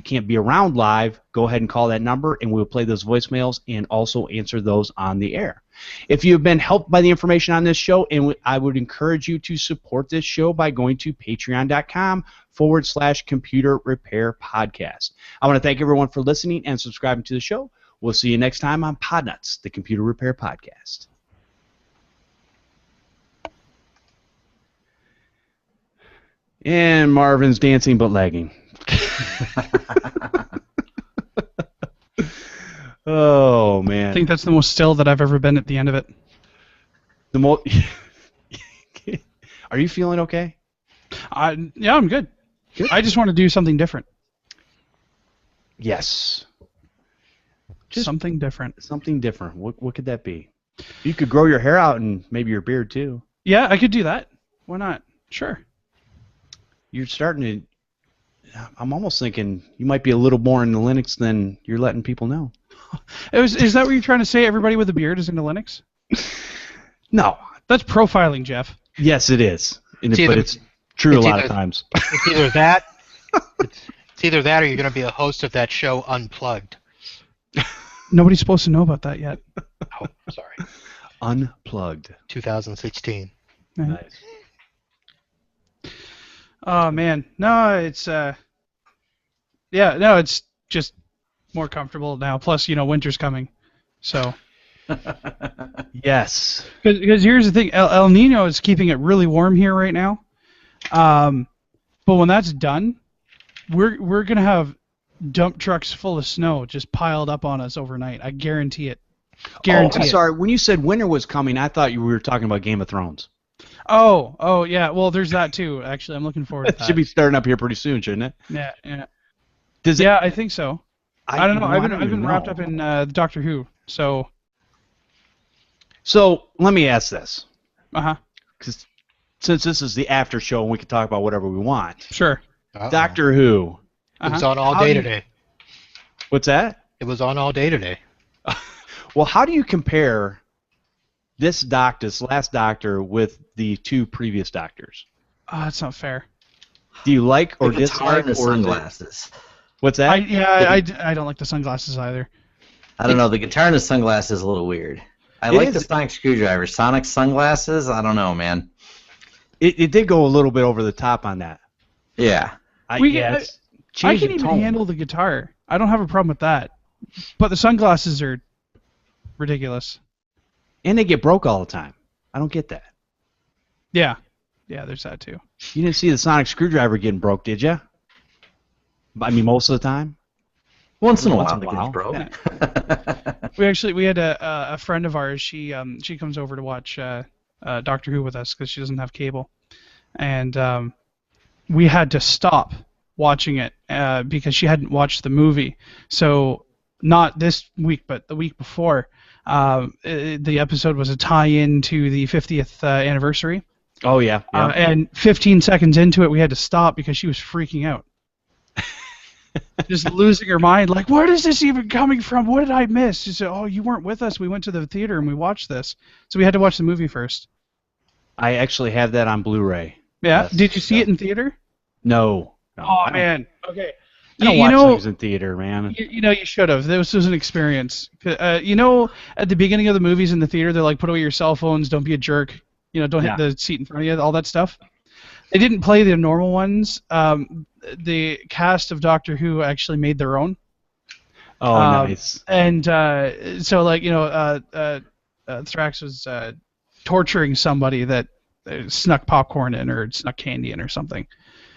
can't be around live, go ahead and call that number, and we'll play those voicemails and also answer those on the air. If you've been helped by the information on this show, and I would encourage you to support this show by going to patreon.com/Computer Repair Podcast. I want to thank everyone for listening and subscribing to the show. We'll see you next time on Podnutz, the Computer Repair Podcast. And Marvin's dancing but lagging. Oh, man. I think that's the most still that I've ever been at the end of it. Are you feeling okay? Yeah, I'm good. I just want to do something different. Yes. Just something different. Something different. What could that be? You could grow your hair out and maybe your beard too. Yeah, I could do that. Why not? Sure. You're starting to... I'm almost thinking you might be a little more into Linux than you're letting people know. Is that what you're trying to say? Everybody with a beard is into Linux? No. That's profiling, Jeff. Yes, it is. But it's true a lot of times. It's either that, it's either that, or you're going to be a host of that show Unplugged. Nobody's supposed to know about that yet. Oh, sorry. Unplugged. 2016. Nice. Oh man, no, it's it's just more comfortable now. Plus, winter's coming, so. Yes. Because here's the thing, El Nino is keeping it really warm here right now. But when that's done, we're gonna have dump trucks full of snow just piled up on us overnight. I guarantee it. Guarantee it. Sorry. When you said winter was coming, I thought you were talking about Game of Thrones. Oh yeah. Well, there's that too. Actually, I'm looking forward to that. It should be starting up here pretty soon, shouldn't it? Yeah. Does it? Yeah, I think so. I don't know. I've been even wrapped know. up in Doctor Who, so. So let me ask this, Because since this is the after show and we can talk about whatever we want. Sure. Uh-oh. Doctor Who. It was on all day today. What's that? It was on all day today. Well, how do you compare this last Doctor, with the two previous Doctors? Oh, that's not fair. Do you like or The guitar dislike and the or sunglasses. What's that? I don't like the sunglasses either. I don't know. The guitar and the sunglasses is a little weird. I like the sonic screwdriver. Sonic sunglasses? I don't know, man. It did go a little bit over the top on that. Yeah. I can even handle the guitar. I don't have a problem with that. But the sunglasses are ridiculous. And they get broke all the time. I don't get that. Yeah, there's that too. You didn't see the sonic screwdriver getting broke, did you? I mean, most of the time. Once in a Once while, in a it while. gets broke. We had a friend of ours. She comes over to watch Doctor Who with us because she doesn't have cable, and we had to stop watching it because she hadn't watched the movie. So not this week, but the week before, the episode was a tie-in to the 50th anniversary. Oh yeah. And 15 seconds into it, we had to stop because she was freaking out. Just losing her mind, like, where is this even coming from? What did I miss? She said, oh, you weren't with us. We went to the theater and we watched this. So we had to watch the movie first. I actually have that on Blu-ray. Yeah? Yes. Did you see it in theater? No. Oh, man. Okay. I don't watch things in theater, man. You should have. This was an experience. At the beginning of the movies in the theater, they're like, put away your cell phones, don't be a jerk, don't hit the seat in front of you, all that stuff. They didn't play the normal ones. The cast of Doctor Who actually made their own. Oh, nice. And so, like, Thrax was torturing somebody that snuck popcorn in or snuck candy in or something.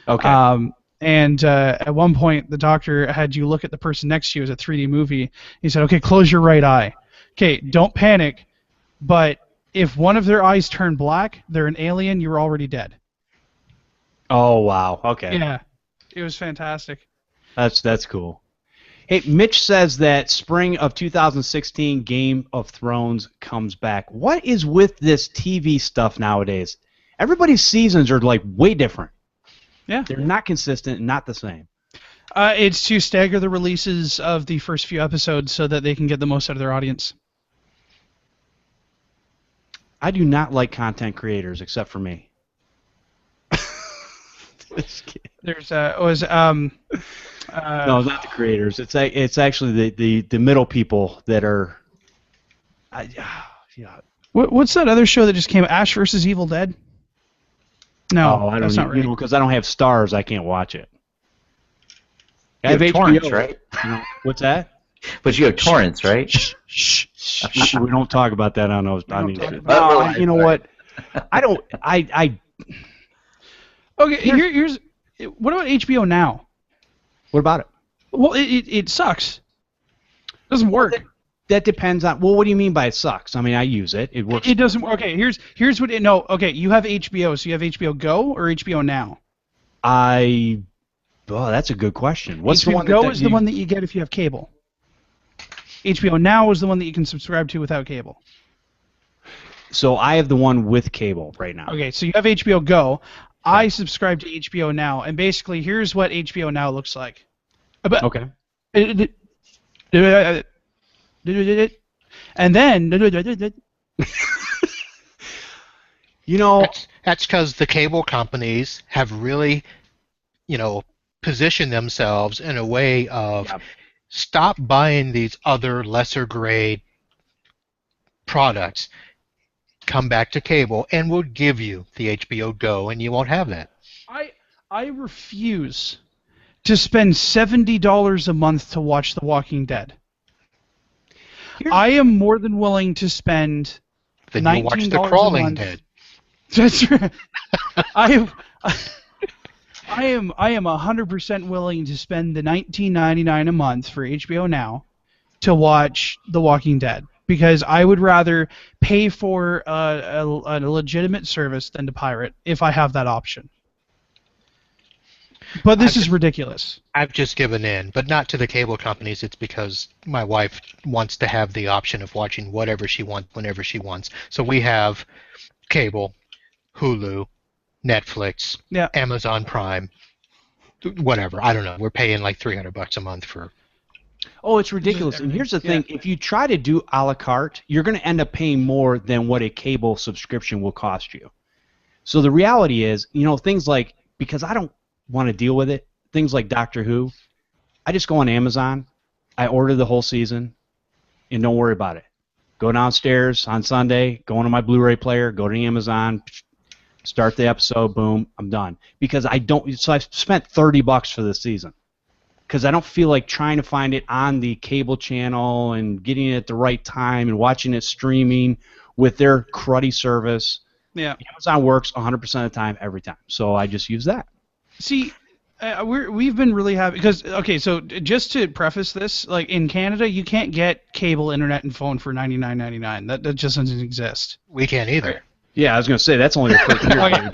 Okay. And at one point, the doctor had you look at the person next to you as a 3D movie. He said, okay, close your right eye. Okay, don't panic, but if one of their eyes turn black, they're an alien, you're already dead. Oh, wow. Okay. Yeah. It was fantastic. That's cool. Hey, Mitch says that spring of 2016 Game of Thrones comes back. What is with this TV stuff nowadays? Everybody's seasons are like way different. Yeah. They're not consistent, not the same. It's to stagger the releases of the first few episodes so that they can get the most out of their audience. I do not like content creators except for me. There's no, not the creators. It's actually the middle people that are. Yeah. What's that other show that just came? Ash versus Evil Dead. No, I don't that's not right. Because I don't have stars, I can't watch it. You have torrents, right? What's that? But you have torrents, right? Shh. We don't talk about that on those. You know what? I don't. Okay, here's. What about HBO Now? What about it? Well, it sucks. It doesn't work. That depends on. Well, what do you mean by it sucks? I mean, I use it. It works. It doesn't work. Okay, here's what. No, okay, you have HBO, so you have HBO Go or HBO Now? Oh, that's a good question. What's HBO the one Go is the one that you get if you have cable. HBO Now is the one that you can subscribe to without cable. So I have the one with cable right now. Okay, so you have HBO Go. I subscribe to HBO Now, and basically, here's what HBO Now looks like. Okay. And then, that's because the cable companies have really, positioned themselves in a way of stop buying these other lesser grade products. come back to cable and we'll give you the HBO Go, and you won't have that. I refuse to spend $70 a month to watch The Walking Dead. I am more than willing to spend Then you watch The $19 Crawling a month. Dead. That's right. I am 100% willing to spend the $19.99 a month for HBO Now to watch The Walking Dead, because I would rather pay for a legitimate service than to pirate if I have that option. But this is ridiculous. I've just given in, but not to the cable companies. It's because my wife wants to have the option of watching whatever she wants whenever she wants. So we have cable, Hulu, Netflix, Amazon Prime, whatever. I don't know. We're paying like $300 a month for. Oh, it's ridiculous. And here's the thing. If you try to do a la carte, you're going to end up paying more than what a cable subscription will cost you. So the reality is, things like, because I don't want to deal with it, things like Doctor Who, I just go on Amazon, I order the whole season, and don't worry about it. Go downstairs on Sunday, go into my Blu-ray player, go to Amazon, start the episode, boom, I'm done. Because so I've spent $30 for this season. Because I don't feel like trying to find it on the cable channel and getting it at the right time and watching it streaming with their cruddy service. Yeah. Amazon works 100% of the time, every time. So I just use that. See, we've been really happy because, okay, so just to preface this, like in Canada, you can't get cable, internet, and phone for $99.99. That just doesn't exist. We can't either. Yeah, I was going to say, that's only the first year.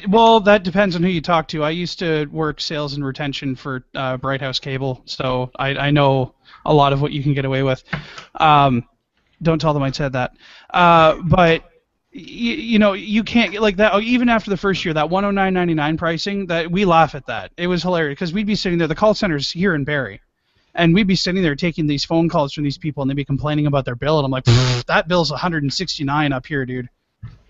Well, that depends on who you talk to. I used to work sales and retention for Bright House Cable, so I know a lot of what you can get away with. Don't tell them I said that. But you can't get like that. Even after the first year, that $109.99 pricing, that we laugh at that. It was hilarious because we'd be sitting there. The call center's here in Barrie, and we'd be sitting there taking these phone calls from these people, and they'd be complaining about their bill, and I'm like, that bill's $169 up here, dude.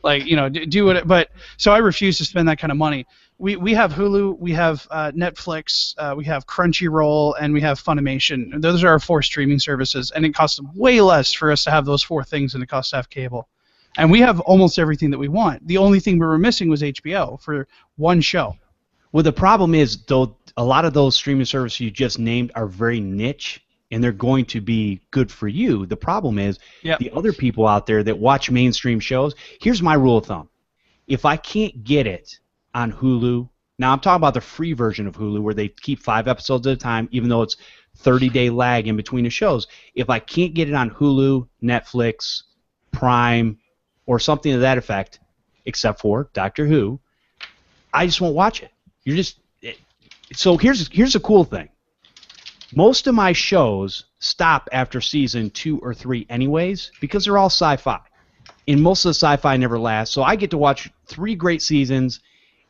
Like, do it. But so I refuse to spend that kind of money. We have Hulu, we have Netflix, we have Crunchyroll, and we have Funimation. Those are our 4 streaming services, and it costs way less for us to have those 4 things than it costs to have cable. And we have almost everything that we want. The only thing we were missing was HBO for one show. Well, the problem is, though, a lot of those streaming services you just named are very niche, and they're going to be good for you. The problem is the other people out there that watch mainstream shows. Here's my rule of thumb. If I can't get it on Hulu, now I'm talking about the free version of Hulu where they keep 5 episodes at a time, even though it's 30-day lag in between the shows. If I can't get it on Hulu, Netflix, Prime, or something to that effect, except for Doctor Who, I just won't watch it. So here's the cool thing. Most of my shows stop after season 2 or 3 anyways because they're all sci-fi. And most of the sci-fi never lasts, so I get to watch 3 great seasons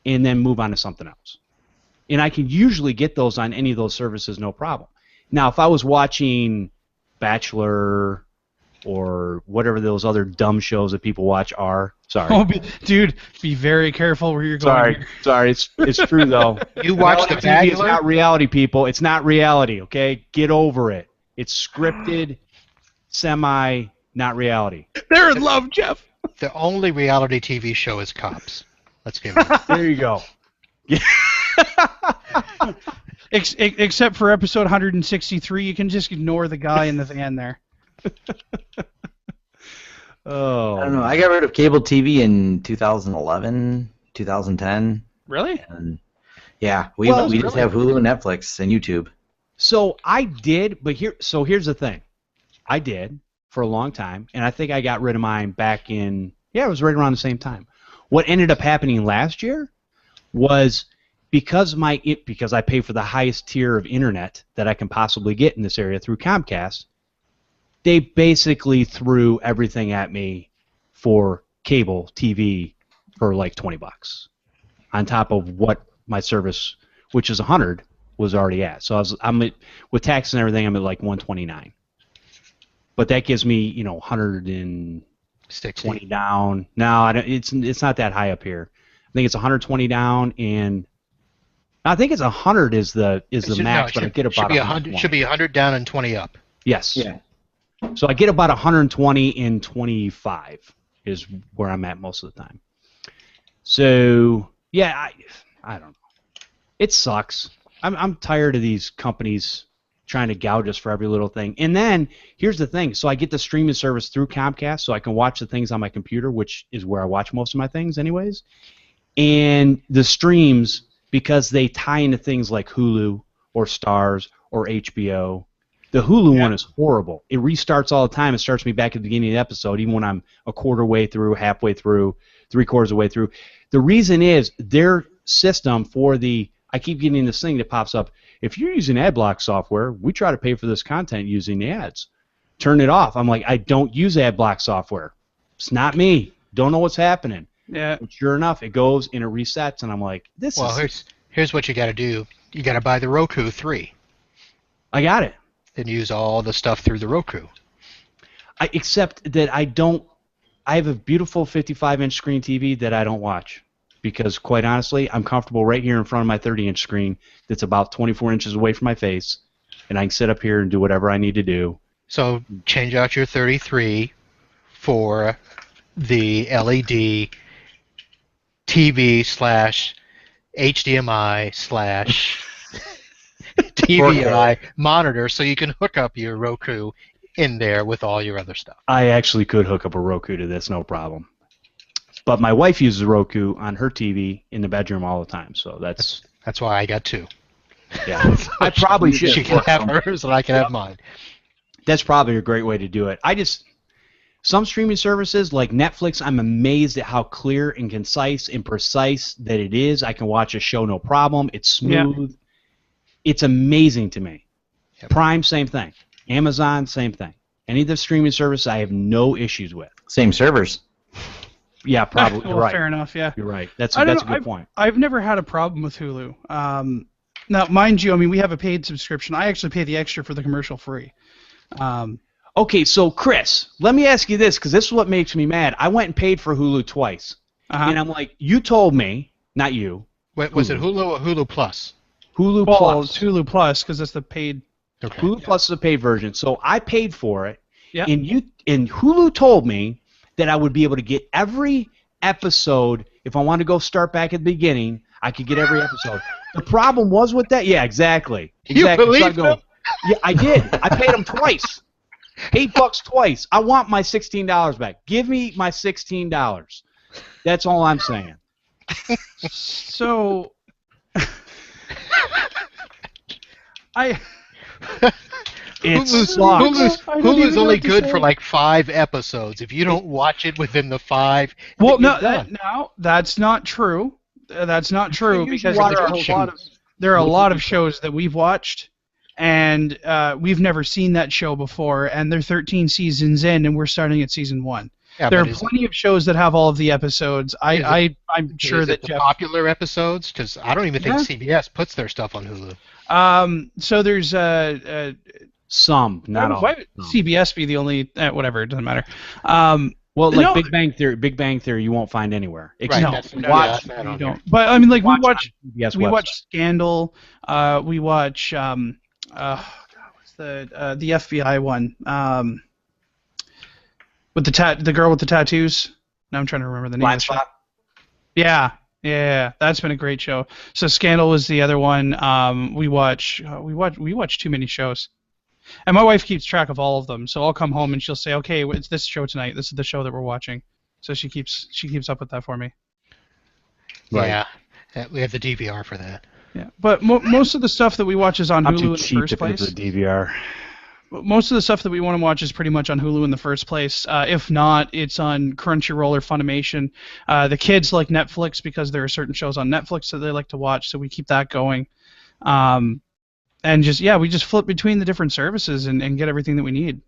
and then move on to something else. And I can usually get those on any of those services, no problem. Now, if I was watching Bachelor or whatever those other dumb shows that people watch are, sorry. Dude, be very careful where you're going. Sorry, it's true though. You watch The Bachelor? It's not reality, people. It's not reality, okay? Get over it. It's scripted, not reality. They're in love, Jeff. The only reality TV show is Cops. Let's give it. There you go. Except for episode 163, you can just ignore the guy in the van there. Oh. I don't know. I got rid of cable TV in 2011, 2010. Really? And yeah, we just have Hulu and Netflix and YouTube. So I did, but here's the thing. I did for a long time, and I think I got rid of mine back in, it was right around the same time. What ended up happening last year was because I pay for the highest tier of internet that I can possibly get in this area through Comcast, they basically threw everything at me for cable TV for like $20 on top of what my service, which is $100, was already at. So with tax and everything, I'm at like $129. But that gives me, $120 down. No, it's not that high up here. I think it's $120 down, and I think it's $100 is the max, but I get about $100. Should be $100 down and $20 up. Yes. Yeah. So I get about $120 and $25 is where I'm at most of the time. So yeah, I don't know. It sucks. I'm tired of these companies trying to gouge us for every little thing. And then here's the thing. So I get the streaming service through Comcast, so I can watch the things on my computer, which is where I watch most of my things, anyways. And the streams, because they tie into things like Hulu or Stars or HBO. The Hulu one is horrible. It restarts all the time. It starts me back at the beginning of the episode, even when I'm a quarter way through, halfway through, three-quarters of the way through. The reason is their system for the – I keep getting this thing that pops up. If you're using ad block software, we try to pay for this content using the ads. Turn it off. I'm like, I don't use ad block software. It's not me. Don't know what's happening. Yeah. But sure enough, it goes and it resets, and I'm like, this is... Well, here's what you got to do. You got to buy the Roku 3. I got it. And use all the stuff through the Roku. Except that I have a beautiful 55-inch screen TV that I don't watch because, quite honestly, I'm comfortable right here in front of my 30-inch screen that's about 24 inches away from my face, and I can sit up here and do whatever I need to do. So change out your 33 for the LED TV / HDMI / TVI monitor, so you can hook up your Roku in there with all your other stuff. I actually could hook up a Roku to this, no problem. But my wife uses Roku on her TV in the bedroom all the time, so that's why I got two. Yeah, I probably should. She can have hers, and I can have mine. That's probably a great way to do it. Some streaming services like Netflix, I'm amazed at how clear and concise and precise that it is. I can watch a show no problem. It's smooth. Yeah. It's amazing to me. Yep. Prime, same thing. Amazon, same thing. Any of the streaming services I have no issues with. Same servers. Yeah, probably. Well, you're right. Fair enough, yeah. You're right. That's a good point. I've never had a problem with Hulu. Now, mind you, I mean, we have a paid subscription. I actually pay the extra for the commercial free. Okay, so Chris, let me ask you this, because this is what makes me mad. I went and paid for Hulu twice. And I'm like, you told me, not you. Wait, was it Hulu or Hulu Plus? Hulu Plus. Plus. It's Hulu Plus because it's the paid. Okay. Hulu Plus is a paid version, so I paid for it. Yeah. And Hulu told me that I would be able to get every episode. If I wanted to go start back at the beginning, I could get every episode. The problem was with that. Yeah, exactly. You believe them? Yeah, I did. I paid them twice. $8 twice. I want my $16 back. Give me my $16. That's all I'm saying. So. Hulu's only good for like 5 episodes. If you don't watch it within the 5, well, no, that's not true. That's not true because there are a lot of shows that we've watched, and we've never seen that show before, and they're 13 seasons in, and we're starting at season 1. Yeah, there are plenty of shows that have all of the episodes. I'm sure that the popular episodes, because I don't even think CBS puts their stuff on Hulu. So there's some, not all. Why would CBS be the only? Whatever, it doesn't matter. Well, like Big Bang Theory, you won't find anywhere. Right. You don't. But I mean, like we watch Scandal. We watch what's the FBI one? With the girl with the tattoos. Now I'm trying to remember the name. Blind Spot. Yeah, that's been a great show. So Scandal was the other one. We watch too many shows, and my wife keeps track of all of them. So I'll come home and she'll say, "Okay, it's this show tonight. This is the show that we're watching." So she keeps up with that for me. Right. Yeah, we have the DVR for that. Yeah, but most of the stuff that we watch is on Hulu in the first place. I'm too cheap to pay for the DVR. Most of the stuff that we want to watch is pretty much on Hulu in the first place. If not, it's on Crunchyroll or Funimation. The kids like Netflix because there are certain shows on Netflix that they like to watch, so we keep that going. And we just flip between the different services and get everything that we need.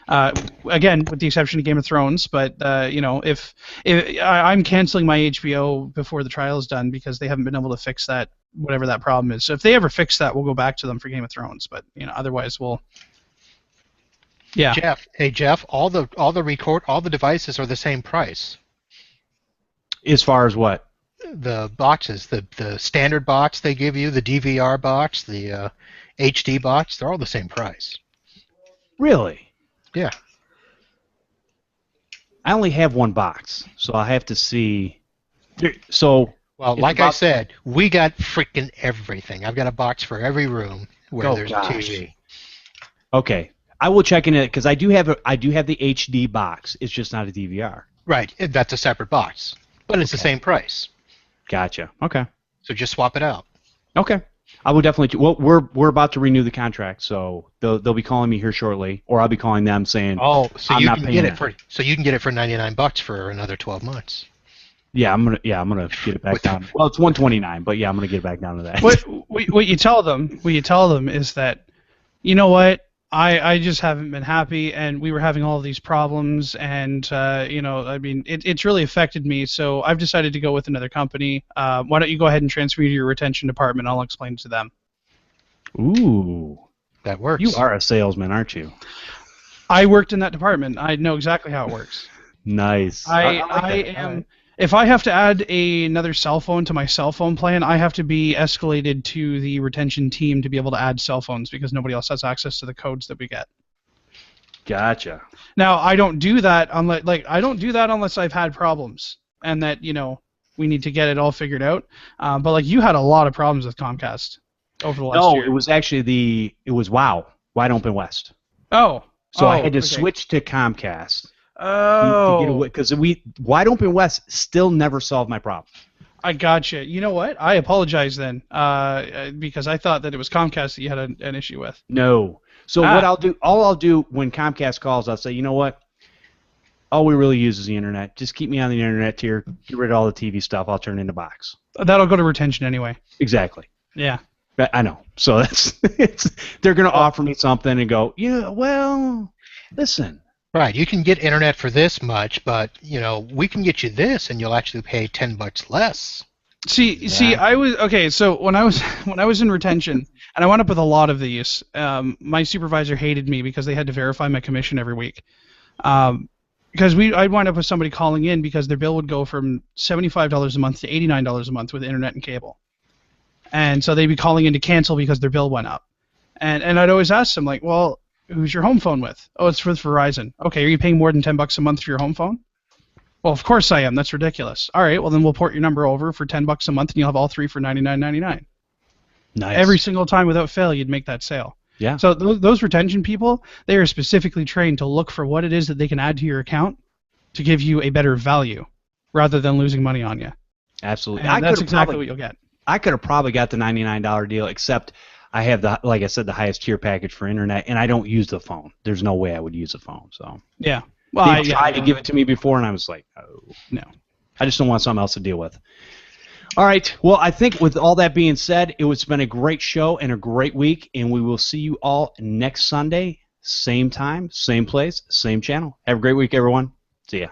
Again, with the exception of Game of Thrones, but if I'm canceling my HBO before the trial is done because they haven't been able to fix that, whatever that problem is. So if they ever fix that, we'll go back to them for Game of Thrones. But otherwise we'll. Yeah. Jeff, all the devices are the same price. As far as what? The boxes, the standard box they give you, the DVR box, the HD box, they're all the same price. Really? Yeah. I only have one box, so I have to see. So. Well, like I said, we got freaking everything. I've got a box for every room where there's a TV. Okay, I will check in it because I do have the HD box. It's just not a DVR. Right, that's a separate box, but it's the same price. Gotcha. Okay. So just swap it out. Okay. I will definitely. Well, we're about to renew the contract, so they'll be calling me here shortly, or I'll be calling them saying, "Oh, so I'm you not can paying get it it for $99 for another 12 months." Yeah, I'm gonna get it back down. Well, it's $129, but yeah, I'm gonna get it back down to that. What you tell them is that, you know what, I just haven't been happy, and we were having all of these problems, and I mean, it's really affected me, so I've decided to go with another company. Why don't you go ahead and transfer me to your retention department? I'll explain it to them. Ooh, that works. You are a salesman, aren't you? I worked in that department. I know exactly how it works. Nice. I am. Right. If I have to add another cell phone to my cell phone plan, I have to be escalated to the retention team to be able to add cell phones because nobody else has access to the codes that we get. Gotcha. Now I don't do that unless I've had problems and that we need to get it all figured out. But you had a lot of problems with Comcast over the last year. No, it was actually Wide Open West. Oh. So I had to switch to Comcast. Oh. To get away, because Wide Open West still never solved my problem. I gotcha. You know what? I apologize then, because I thought that it was Comcast that you had an issue with. No. So what I'll do when Comcast calls, I'll say, you know what? All we really use is the internet. Just keep me on the internet tier. Get rid of all the TV stuff. I'll turn it into box. That'll go to retention anyway. Exactly. Yeah. I know. So they're going to offer me something and go, well, listen. Right, you can get internet for this much, but we can get you this, and you'll actually pay $10 less. See, I was okay. So when I was in retention, and I went up with a lot of these, my supervisor hated me because they had to verify my commission every week. Because I'd wind up with somebody calling in because their bill would go from $75 a month to $89 a month with internet and cable, and so they'd be calling in to cancel because their bill went up, and I'd always ask them well, who's your home phone with? Oh, it's with Verizon. Okay, are you paying more than $10 a month for your home phone? Well, of course I am. That's ridiculous. All right, well then we'll port your number over for $10 a month, and you'll have all three for $99.99. Nice. Every single time without fail, you'd make that sale. Yeah. So those retention people, they are specifically trained to look for what it is that they can add to your account to give you a better value, rather than losing money on you. Absolutely. And that's exactly what you'll get. I could have probably got the $99 deal, except I have like I said, the highest tier package for internet, and I don't use the phone. There's no way I would use the phone. So yeah, well, they tried to give it to me before, and I was like, oh no, I just don't want something else to deal with. All right, well, I think with all that being said, it's been a great show and a great week, and we will see you all next Sunday, same time, same place, same channel. Have a great week, everyone. See ya.